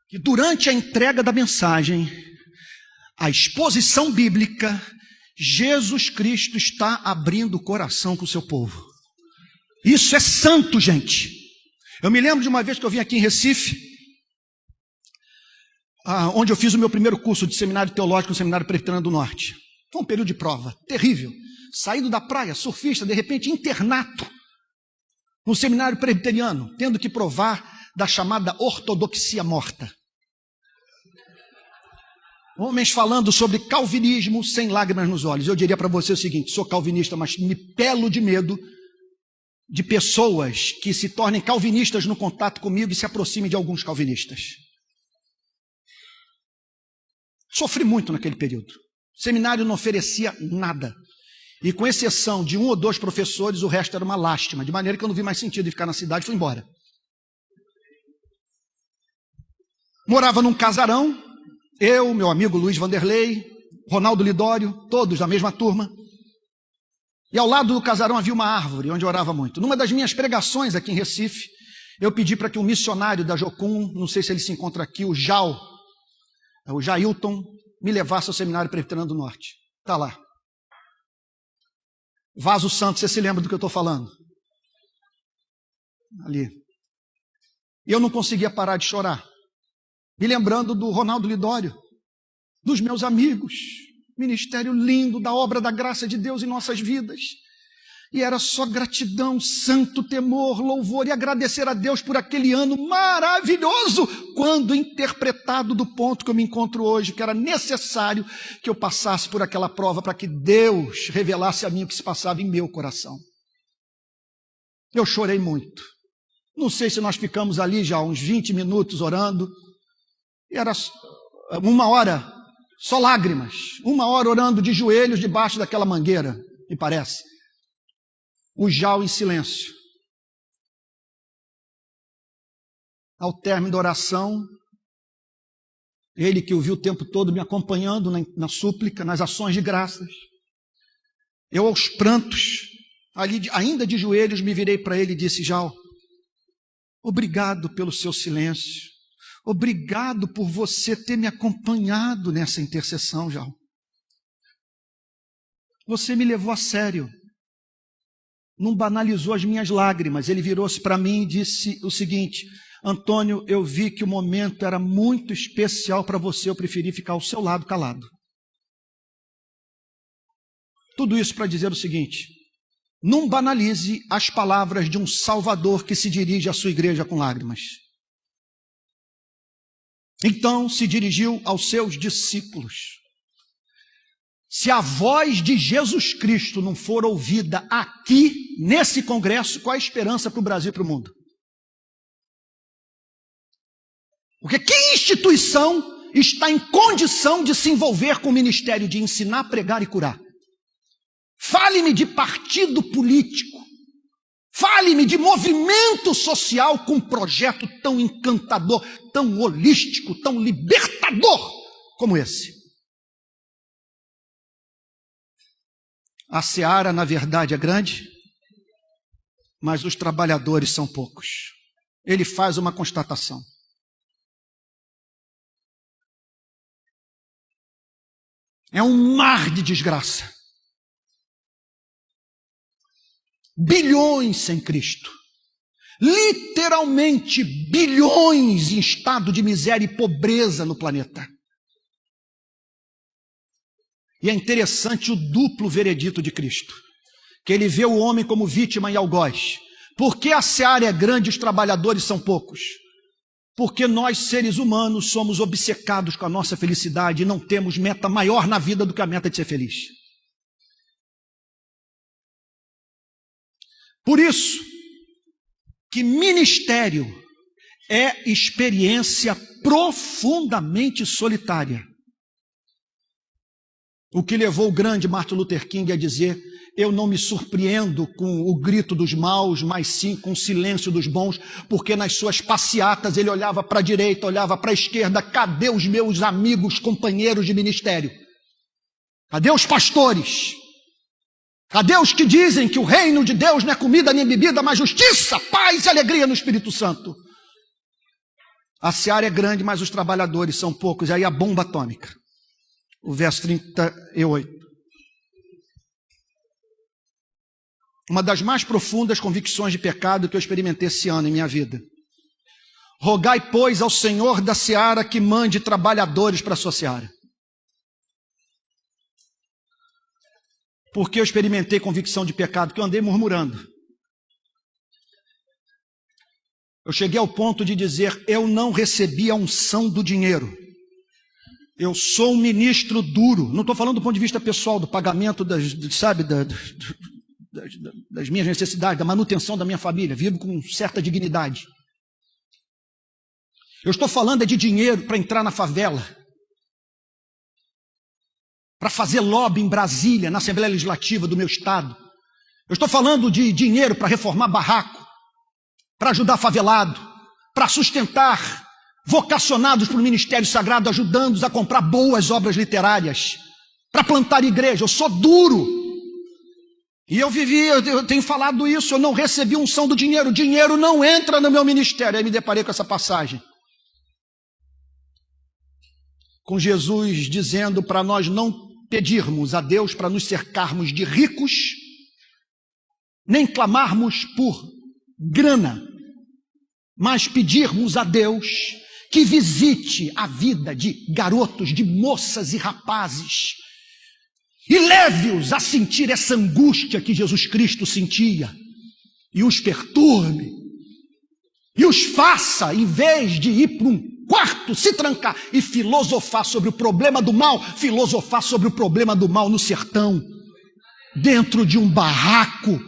que durante a entrega da mensagem, a exposição bíblica, Jesus Cristo está abrindo o coração com o seu povo. Isso é santo, gente. Eu me lembro de uma vez que eu vim aqui em Recife, onde eu fiz o meu primeiro curso de seminário teológico no Seminário Presbiteriano do Norte. Foi um período de prova terrível. Saído da praia, surfista, de repente internato no seminário presbiteriano, tendo que provar da chamada ortodoxia morta. Homens falando sobre calvinismo sem lágrimas nos olhos. Eu diria para você o seguinte, sou calvinista, mas me pelo de medo de pessoas que se tornem calvinistas no contato comigo e se aproximem de alguns calvinistas. Sofri muito naquele período. O seminário não oferecia nada. E com exceção de 1 ou 2 professores, o resto era uma lástima, de maneira que eu não vi mais sentido em ficar na cidade e fui embora. Morava num casarão, eu, meu amigo Luiz Vanderlei, Ronaldo Lidório, todos da mesma turma. E ao lado do casarão havia uma árvore, onde eu orava muito. Numa das minhas pregações aqui em Recife, eu pedi para que um missionário da Jocum, não sei se ele se encontra aqui, o Jailton, me levasse ao Seminário Presbiteriano do Norte. Está lá. Vaso Santo, você se lembra do que eu estou falando? Ali. E eu não conseguia parar de chorar. Me lembrando do Ronaldo Lidório, dos meus amigos, ministério lindo da obra da graça de Deus em nossas vidas. E era só gratidão, santo temor, louvor e agradecer a Deus por aquele ano maravilhoso, quando interpretado do ponto que eu me encontro hoje, que era necessário que eu passasse por aquela prova para que Deus revelasse a mim o que se passava em meu coração. Eu chorei muito. Não sei se nós ficamos ali já uns 20 minutos orando. E era 1 hora, só lágrimas. 1 hora orando de joelhos debaixo daquela mangueira, me parece. O Jal em silêncio. Ao término da oração, ele que o viu o tempo todo me acompanhando na súplica, nas ações de graças, eu aos prantos, ali ainda de joelhos, me virei para ele e disse: Jal, obrigado pelo seu silêncio, obrigado por você ter me acompanhado nessa intercessão, Jal. Você me levou a sério. Não banalizou as minhas lágrimas. Ele virou-se para mim e disse o seguinte: Antônio, eu vi que o momento era muito especial para você, eu preferi ficar ao seu lado calado. Tudo isso para dizer o seguinte: não banalize as palavras de um Salvador que se dirige à sua igreja com lágrimas. Então se dirigiu aos seus discípulos. Se a voz de Jesus Cristo não for ouvida aqui, nesse congresso, qual a esperança para o Brasil e para o mundo? Porque que instituição está em condição de se envolver com o ministério de ensinar, pregar e curar? Fale-me de partido político, fale-me de movimento social com um projeto tão encantador, tão holístico, tão libertador como esse. A seara, na verdade, é grande, mas os trabalhadores são poucos. Ele faz uma constatação. É um mar de desgraça. Bilhões sem Cristo. Literalmente bilhões em estado de miséria e pobreza no planeta. E é interessante o duplo veredito de Cristo, que ele vê o homem como vítima e algoz. Por que a seara é grande e os trabalhadores são poucos? Porque nós, seres humanos, somos obcecados com a nossa felicidade e não temos meta maior na vida do que a meta de ser feliz. Por isso que ministério é experiência profundamente solitária. O que levou o grande Martin Luther King a dizer: eu não me surpreendo com o grito dos maus, mas sim com o silêncio dos bons, porque nas suas passeatas ele olhava para a direita, olhava para a esquerda: cadê os meus amigos, companheiros de ministério? Cadê os pastores? Cadê os que dizem que o reino de Deus não é comida nem bebida, mas justiça, paz e alegria no Espírito Santo? A seara é grande, mas os trabalhadores são poucos. E aí a bomba atômica. O verso 38. Uma das mais profundas convicções de pecado que eu experimentei esse ano em minha vida. Rogai, pois, ao Senhor da seara que mande trabalhadores para a sua seara. Porque eu experimentei convicção de pecado, que eu andei murmurando. Eu cheguei ao ponto de dizer: eu não recebi a unção do dinheiro. Eu sou um ministro duro. Não estou falando do ponto de vista pessoal, do pagamento das minhas necessidades, da manutenção da minha família. Vivo com certa dignidade. Eu estou falando de dinheiro para entrar na favela, para fazer lobby em Brasília, na Assembleia Legislativa do meu estado. Eu estou falando de dinheiro para reformar barraco, para ajudar favelado, para sustentar vocacionados para o ministério sagrado, ajudando-os a comprar boas obras literárias, para plantar igreja. Eu sou duro. E eu tenho falado isso, eu não recebi unção do dinheiro. O dinheiro não entra no meu ministério. Aí me deparei com essa passagem. Com Jesus dizendo para nós não pedirmos a Deus para nos cercarmos de ricos, nem clamarmos por grana, mas pedirmos a Deus que visite a vida de garotos, de moças e rapazes, e leve-os a sentir essa angústia que Jesus Cristo sentia, e os perturbe, e os faça, em vez de ir para um quarto, se trancar e filosofar sobre o problema do mal, filosofar sobre o problema do mal no sertão, dentro de um barraco,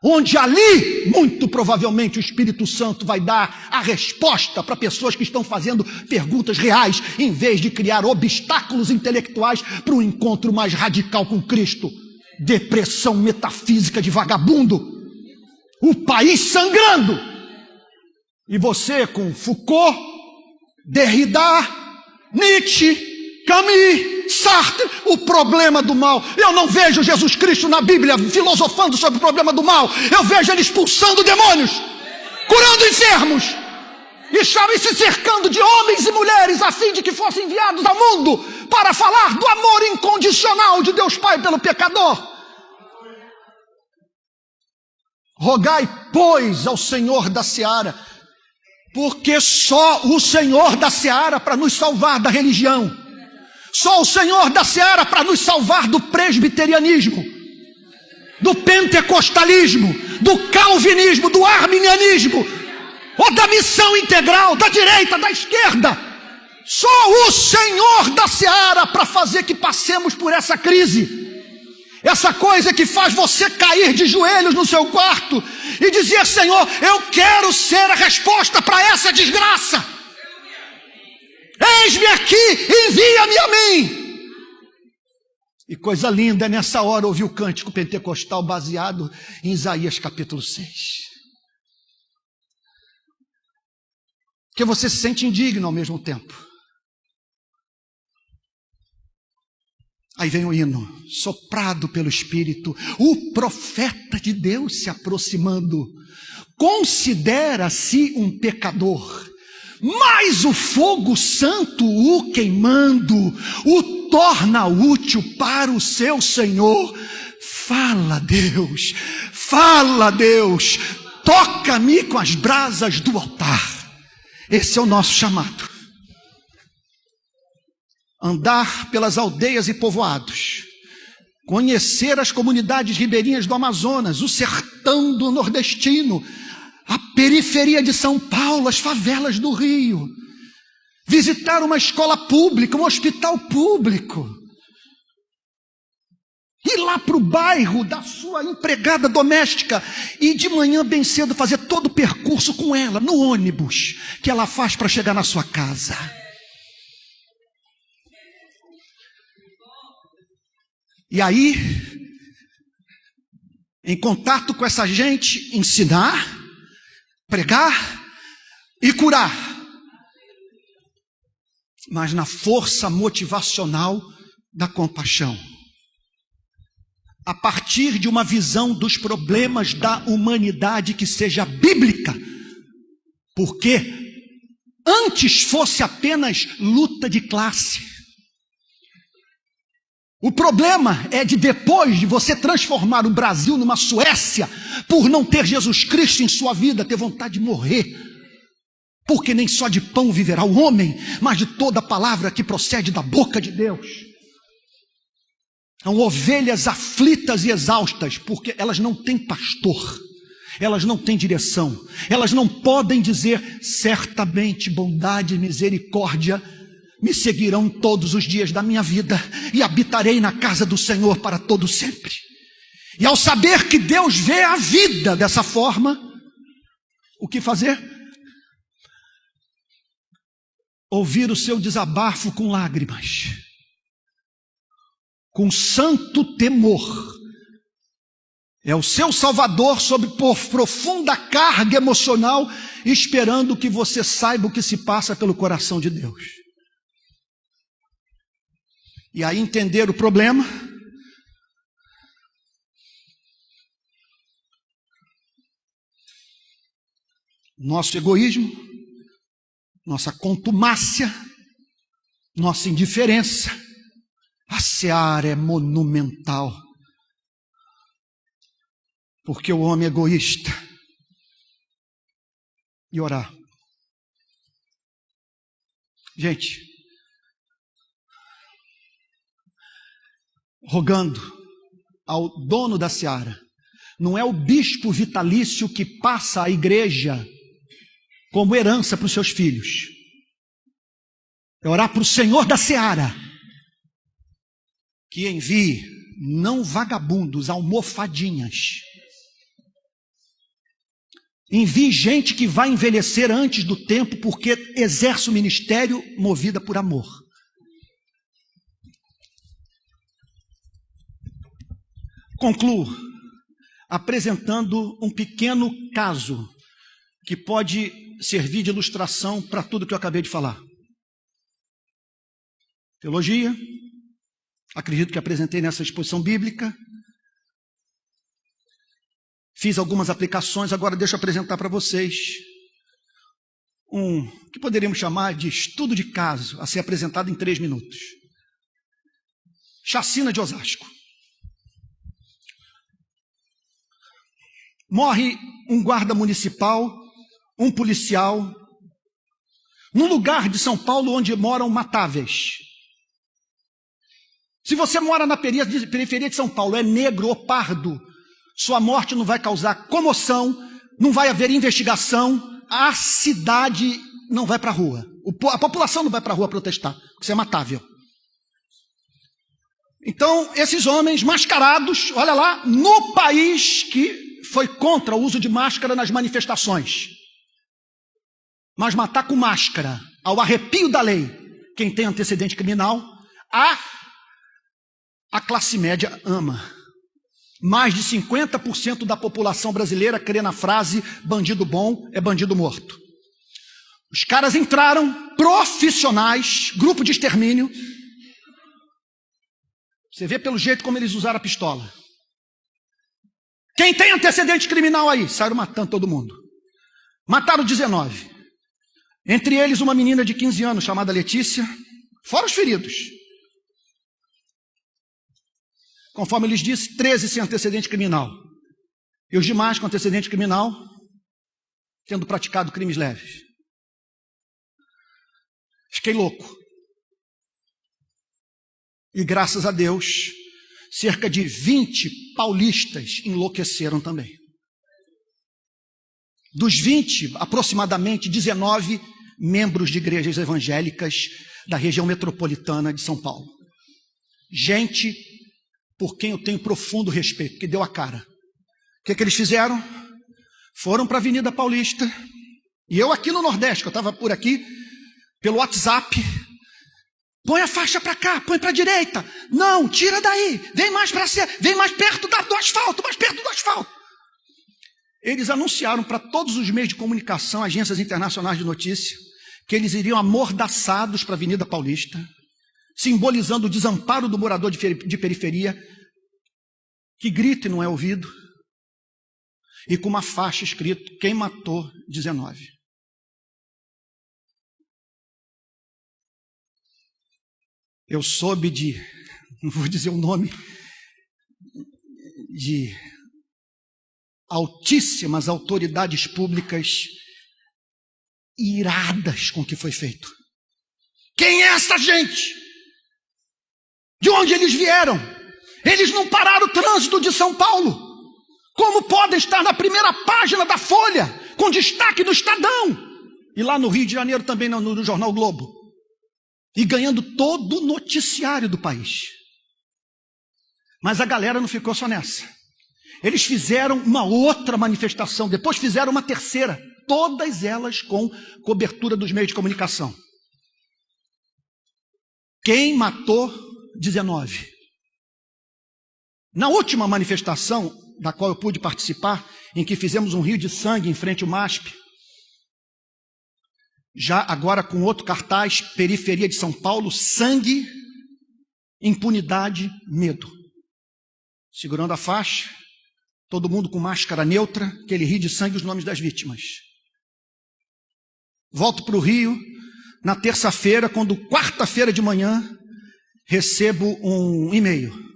onde ali, muito provavelmente, o Espírito Santo vai dar a resposta para pessoas que estão fazendo perguntas reais, em vez de criar obstáculos intelectuais para um encontro mais radical com Cristo. Depressão metafísica de vagabundo, o país sangrando, e você com Foucault, Derrida, Nietzsche, Camus, Sartre, o problema do mal. Eu não vejo Jesus Cristo na Bíblia filosofando sobre o problema do mal. Eu vejo ele expulsando demônios, curando enfermos, e se cercando de homens e mulheres a fim de que fossem enviados ao mundo para falar do amor incondicional de Deus Pai pelo pecador. Rogai, pois, ao Senhor da seara, porque só o Senhor da seara para nos salvar da religião, só o Senhor da seara para nos salvar do presbiterianismo, do pentecostalismo, do calvinismo, do arminianismo, ou da missão integral, da direita, da esquerda. Só o Senhor da seara para fazer que passemos por essa crise. Essa coisa que faz você cair de joelhos no seu quarto e dizer: Senhor, eu quero ser a resposta para essa desgraça. Eis-me aqui, envia-me a mim. E coisa linda é nessa hora ouvir o cântico pentecostal baseado em Isaías capítulo 6. Porque você se sente indigno ao mesmo tempo. Aí vem o hino, soprado pelo Espírito, o profeta de Deus se aproximando, considera-se um pecador, mas o fogo santo o queimando, o torna útil para o seu Senhor. Fala, Deus, toca-me com as brasas do altar. Esse é o nosso chamado. Andar pelas aldeias e povoados, conhecer as comunidades ribeirinhas do Amazonas, o sertão do nordestino, a periferia de São Paulo, as favelas do Rio, visitar uma escola pública, um hospital público, ir lá para o bairro da sua empregada doméstica e de manhã bem cedo fazer todo o percurso com ela, no ônibus que ela faz para chegar na sua casa. E aí, em contato com essa gente, ensinar, pregar e curar. Mas na força motivacional da compaixão. A partir de uma visão dos problemas da humanidade que seja bíblica. Porque antes fosse apenas luta de classe. O problema é de depois de você transformar o Brasil numa Suécia, por não ter Jesus Cristo em sua vida, ter vontade de morrer. Porque nem só de pão viverá o homem, mas de toda palavra que procede da boca de Deus. São ovelhas aflitas e exaustas, porque elas não têm pastor, elas não têm direção, elas não podem dizer: certamente bondade e misericórdia me seguirão todos os dias da minha vida, e habitarei na casa do Senhor para todo sempre. E ao saber que Deus vê a vida dessa forma, o que fazer? Ouvir o seu desabafo com lágrimas, com santo temor. É o seu Salvador sob profunda carga emocional, esperando que você saiba o que se passa pelo coração de Deus. E aí entender o problema, nosso egoísmo, nossa contumácia, nossa indiferença. A seara é monumental, porque o homem é egoísta. E orar. Gente, rogando ao dono da seara, não é o bispo vitalício que passa a igreja como herança para os seus filhos. É orar para o Senhor da seara, que envie não vagabundos, almofadinhas. Envie gente que vai envelhecer antes do tempo, porque exerce o ministério movida por amor. Concluo apresentando um pequeno caso que pode servir de ilustração para tudo que eu acabei de falar. Teologia, acredito que apresentei nessa exposição bíblica. Fiz algumas aplicações, agora deixa eu apresentar para vocês que poderíamos chamar de estudo de caso, a ser apresentado em 3 minutos. Chacina de Osasco. Morre um guarda municipal, um policial, num lugar de São Paulo onde moram matáveis. Se você mora na periferia de São Paulo, é negro ou pardo, Sua morte não vai causar comoção, não vai haver investigação, a cidade não vai para a rua. A população não vai para a rua protestar, porque isso é matável. Então, esses homens mascarados, olha lá, no país que foi contra o uso de máscara nas manifestações. Mas matar com máscara, ao arrepio da lei, quem tem antecedente criminal, a classe média ama. Mais de 50% da população brasileira crê na frase bandido bom é bandido morto. Os caras entraram, profissionais, grupo de extermínio. Você vê pelo jeito como eles usaram a pistola. Quem tem antecedente criminal aí? Saíram matando todo mundo. Mataram 19. Entre eles uma menina de 15 anos chamada Letícia, fora os feridos. Conforme eu lhes disse, 13 sem antecedente criminal. E os demais com antecedente criminal, tendo praticado crimes leves. Fiquei louco. E graças a Deus, cerca de 20 paulistas enlouqueceram também. Dos 20, aproximadamente 19 membros de igrejas evangélicas da região metropolitana de São Paulo. Gente por quem eu tenho profundo respeito, que deu a cara. O que eles fizeram? Foram para a Avenida Paulista, e eu aqui no Nordeste, que eu estava por aqui, pelo WhatsApp, põe a faixa para cá, põe para a direita, não, tira daí, vem mais para cima, vem mais perto do asfalto, mais perto do asfalto. Eles anunciaram para todos os meios de comunicação, agências internacionais de notícia, que eles iriam amordaçados para a Avenida Paulista, simbolizando o desamparo do morador de periferia, que grita e não é ouvido, e com uma faixa escrito, quem matou 19. Eu soube não vou dizer o nome, de altíssimas autoridades públicas iradas com o que foi feito. Quem é essa gente? De onde eles vieram? Eles não pararam o trânsito de São Paulo. Como podem estar na primeira página da Folha, com destaque do Estadão? E lá no Rio de Janeiro também no Jornal Globo. E ganhando todo o noticiário do país. Mas a galera não ficou só nessa. Eles fizeram uma outra manifestação, depois fizeram uma terceira. Todas elas com cobertura dos meios de comunicação. Quem matou 19. Na última manifestação, da qual eu pude participar, em que fizemos um rio de sangue em frente ao MASP, já agora com outro cartaz, periferia de São Paulo, sangue, impunidade, medo. Segurando a faixa, todo mundo com máscara neutra, aquele rio de sangue, os nomes das vítimas. Volto para o Rio, na terça-feira, quando quarta-feira de manhã, recebo um e-mail.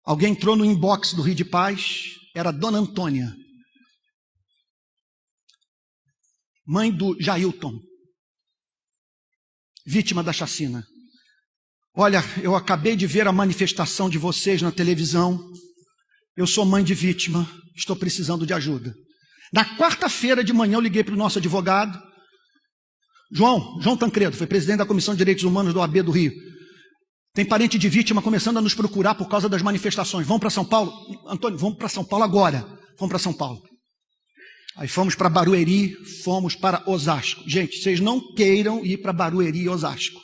Alguém entrou no inbox do Rio de Paz, era Dona Antônia, mãe do Jailton, vítima da chacina. Olha, eu acabei de ver a manifestação de vocês na televisão, eu sou mãe de vítima, estou precisando de ajuda. Na quarta-feira de manhã eu liguei para o nosso advogado, João Tancredo, foi presidente da Comissão de Direitos Humanos do OAB do Rio. Tem parente de vítima começando a nos procurar por causa das manifestações. Vão para São Paulo? Antônio, vamos para São Paulo agora. Vamos para São Paulo. Aí fomos para Barueri, fomos para Osasco. Gente, vocês não queiram ir para Barueri e Osasco.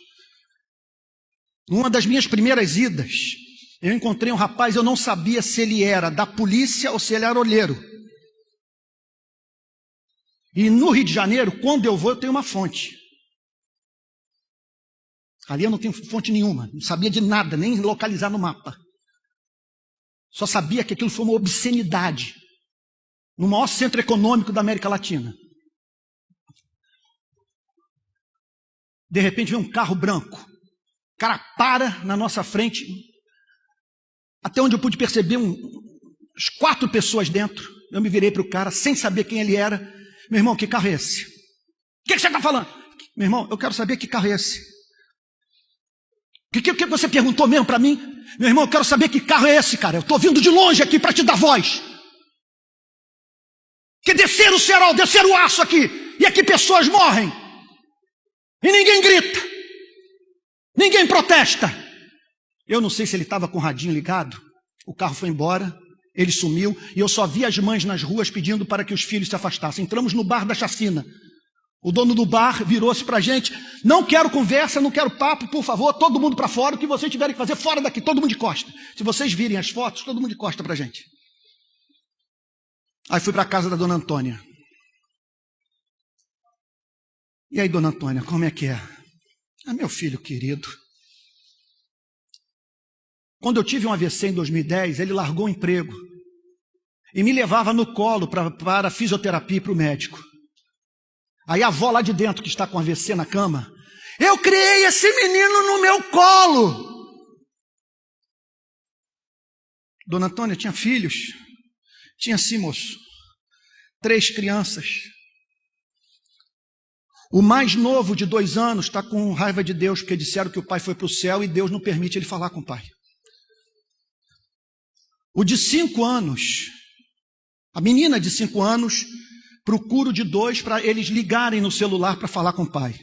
Numa das minhas primeiras idas, eu encontrei um rapaz, eu não sabia se ele era da polícia ou se ele era olheiro. E no Rio de Janeiro, quando eu vou, eu tenho uma fonte. Ali eu não tenho fonte nenhuma, não sabia de nada, nem localizar no mapa. Só sabia que aquilo foi uma obscenidade. No maior centro econômico da América Latina. De repente vem um carro branco. O cara para na nossa frente. Até onde eu pude perceber, as 4 pessoas dentro. Eu me virei para o cara, sem saber quem ele era. Meu irmão, que carro é esse? O que você está falando? Meu irmão, eu quero saber que carro é esse. que você perguntou mesmo para mim? Meu irmão, eu quero saber que carro é esse, cara. Eu estou vindo de longe aqui para te dar voz. Que desceram o cerol, desceram o aço aqui. E aqui pessoas morrem. E ninguém grita. Ninguém protesta. Eu não sei se ele estava com o radinho ligado. O carro foi embora. Ele sumiu. E eu só vi as mães nas ruas pedindo para que os filhos se afastassem. Entramos no bar da chacina. O dono do bar virou-se para a gente. Não quero conversa, não quero papo, por favor. Todo mundo para fora. O que vocês tiverem que fazer, fora daqui. Todo mundo de costa. Se vocês virem as fotos, todo mundo de costa para a gente. Aí fui para a casa da dona Antônia. E aí, dona Antônia, como é que é? Ah, meu filho querido. Quando eu tive um AVC em 2010, ele largou o emprego e me levava no colo para a fisioterapia e para o médico. Aí a avó lá de dentro, que está com AVC na cama, eu criei esse menino no meu colo. Dona Antônia tinha filhos? Tinha sim, moço. 3 crianças. O mais novo, de 2 anos, está com raiva de Deus, porque disseram que o pai foi para o céu e Deus não permite ele falar com o pai. O de 5 anos, a menina de 5 anos, procura o de 2 para eles ligarem no celular para falar com o pai.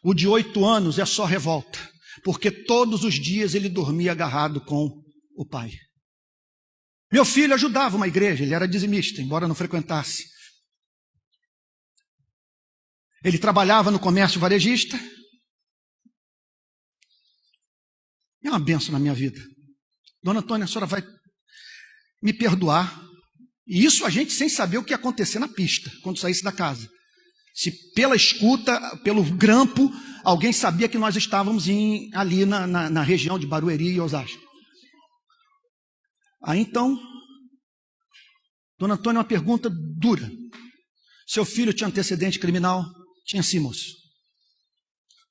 O de 8 anos é só revolta, porque todos os dias ele dormia agarrado com o pai. Meu filho ajudava uma igreja, ele era dizimista, embora não frequentasse. Ele trabalhava no comércio varejista. É uma bênção na minha vida. Dona Antônia, a senhora vai me perdoar. E isso a gente sem saber o que ia acontecer na pista, quando saísse da casa. Se pela escuta, pelo grampo, alguém sabia que nós estávamos ali na região de Barueri e Osasco. Aí então, dona Antônia, uma pergunta dura. Seu filho tinha antecedente criminal? Tinha sim, moço.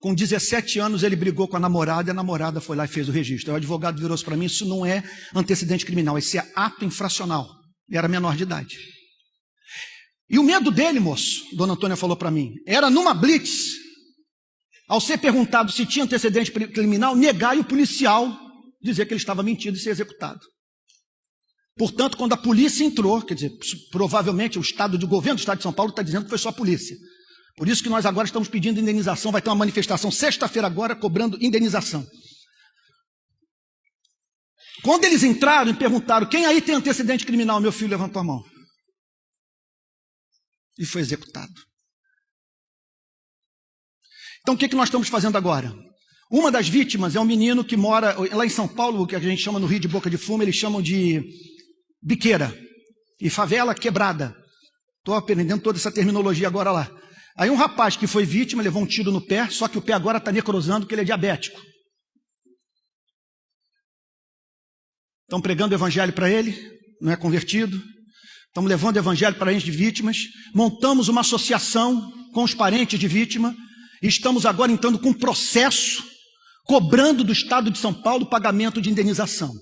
Com 17 anos ele brigou com a namorada e a namorada foi lá e fez o registro. Aí o advogado virou-se para mim, isso não é antecedente criminal, isso é ato infracional. Ele era menor de idade. E o medo dele, moço, dona Antônia falou para mim, era numa blitz, ao ser perguntado se tinha antecedente criminal, negar e o policial dizer que ele estava mentindo e ser executado. Portanto, quando a polícia entrou, quer dizer, provavelmente o estado de governo do estado de São Paulo está dizendo que foi só a polícia. Por isso que nós agora estamos pedindo indenização, vai ter uma manifestação sexta-feira agora cobrando indenização. Quando eles entraram e perguntaram, quem aí tem antecedente criminal? Meu filho levantou a mão. E foi executado. Então o que nós estamos fazendo agora? Uma das vítimas é um menino que mora lá em São Paulo, o que a gente chama no Rio de Boca de Fumo, eles chamam de biqueira. E favela quebrada. Estou aprendendo toda essa terminologia agora lá. Aí um rapaz que foi vítima, levou um tiro no pé, só que o pé agora está necrosando porque ele é diabético. Estão pregando o evangelho para ele, não é convertido. Estamos levando o evangelho para entes de vítimas. Montamos uma associação com os parentes de vítima. E estamos agora entrando com um processo, cobrando do Estado de São Paulo o pagamento de indenização.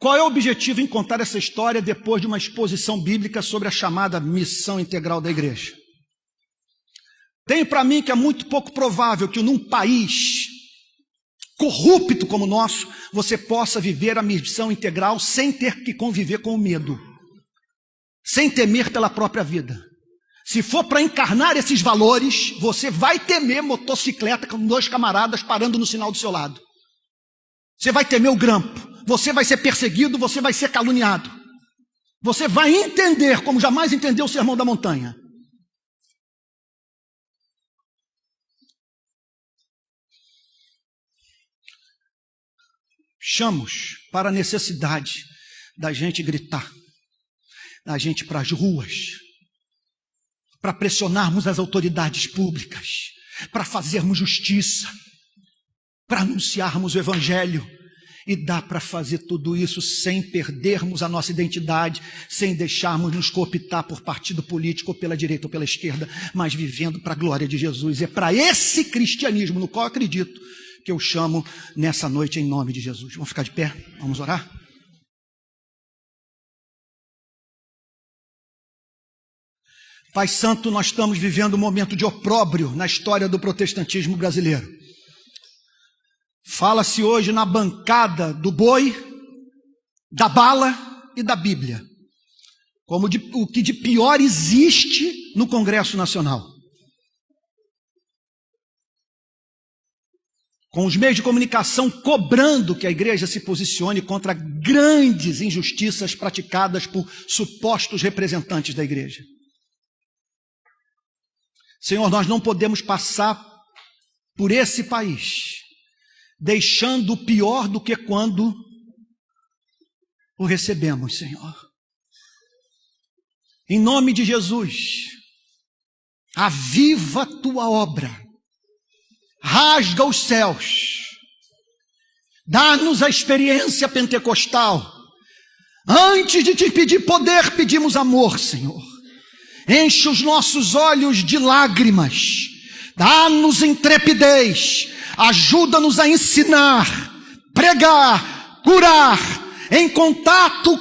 Qual é o objetivo em contar essa história depois de uma exposição bíblica sobre a chamada missão integral da igreja? Tenho para mim que é muito pouco provável que num país corrupto como o nosso, você possa viver a missão integral sem ter que conviver com o medo, sem temer pela própria vida. Se for para encarnar esses valores, você vai temer motocicleta com 2 camaradas parando no sinal do seu lado. Você vai temer o grampo, você vai ser perseguido, você vai ser caluniado. Você vai entender como jamais entendeu o Sermão da Montanha. Chamamos para a necessidade da gente gritar, da gente ir para as ruas, para pressionarmos as autoridades públicas, para fazermos justiça, para anunciarmos o evangelho. E dá para fazer tudo isso sem perdermos a nossa identidade, sem deixarmos nos cooptar por partido político, ou pela direita ou pela esquerda, mas vivendo para a glória de Jesus. É para esse cristianismo no qual eu acredito que eu chamo nessa noite em nome de Jesus. Vamos ficar de pé? Vamos orar? Pai Santo, nós estamos vivendo um momento de opróbrio na história do protestantismo brasileiro. Fala-se hoje na bancada do boi, da bala e da Bíblia, como o que de pior existe no Congresso Nacional. Com os meios de comunicação cobrando que a igreja se posicione contra grandes injustiças praticadas por supostos representantes da igreja. Senhor, nós não podemos passar por esse país deixando o pior do que quando o recebemos, Senhor. Em nome de Jesus, aviva a tua obra. Rasga os céus, dá-nos a experiência pentecostal. Antes de te pedir poder, pedimos amor, Senhor. Enche os nossos olhos de lágrimas, dá-nos intrepidez, ajuda-nos a ensinar, pregar, curar, em contato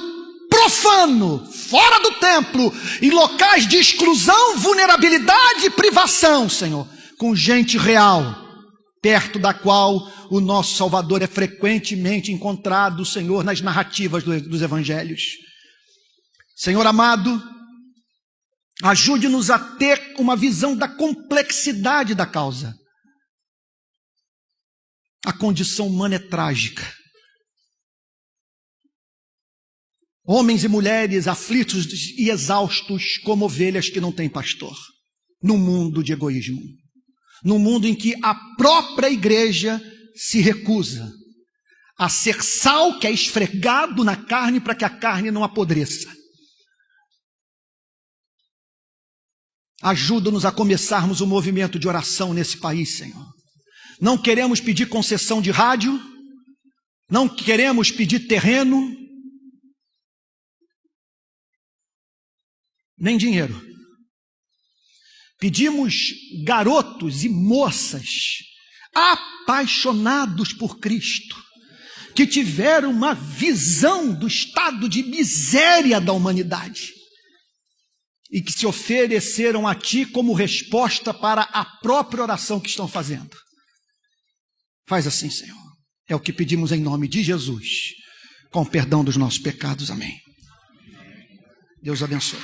profano, fora do templo, em locais de exclusão, vulnerabilidade e privação, Senhor, com gente real, perto da qual o nosso Salvador é frequentemente encontrado, Senhor, nas narrativas dos evangelhos. Senhor amado, ajude-nos a ter uma visão da complexidade da causa. A condição humana é trágica. Homens e mulheres aflitos e exaustos como ovelhas que não têm pastor, num mundo de egoísmo. Num mundo em que a própria igreja se recusa a ser sal que é esfregado na carne para que a carne não apodreça. Ajuda-nos a começarmos um movimento de oração nesse país, Senhor. Não queremos pedir concessão de rádio, não queremos pedir terreno, nem dinheiro. Pedimos garotos e moças apaixonados por Cristo, que tiveram uma visão do estado de miséria da humanidade e que se ofereceram a Ti como resposta para a própria oração que estão fazendo. Faz assim, Senhor. É o que pedimos em nome de Jesus, com perdão dos nossos pecados. Amém. Deus abençoe.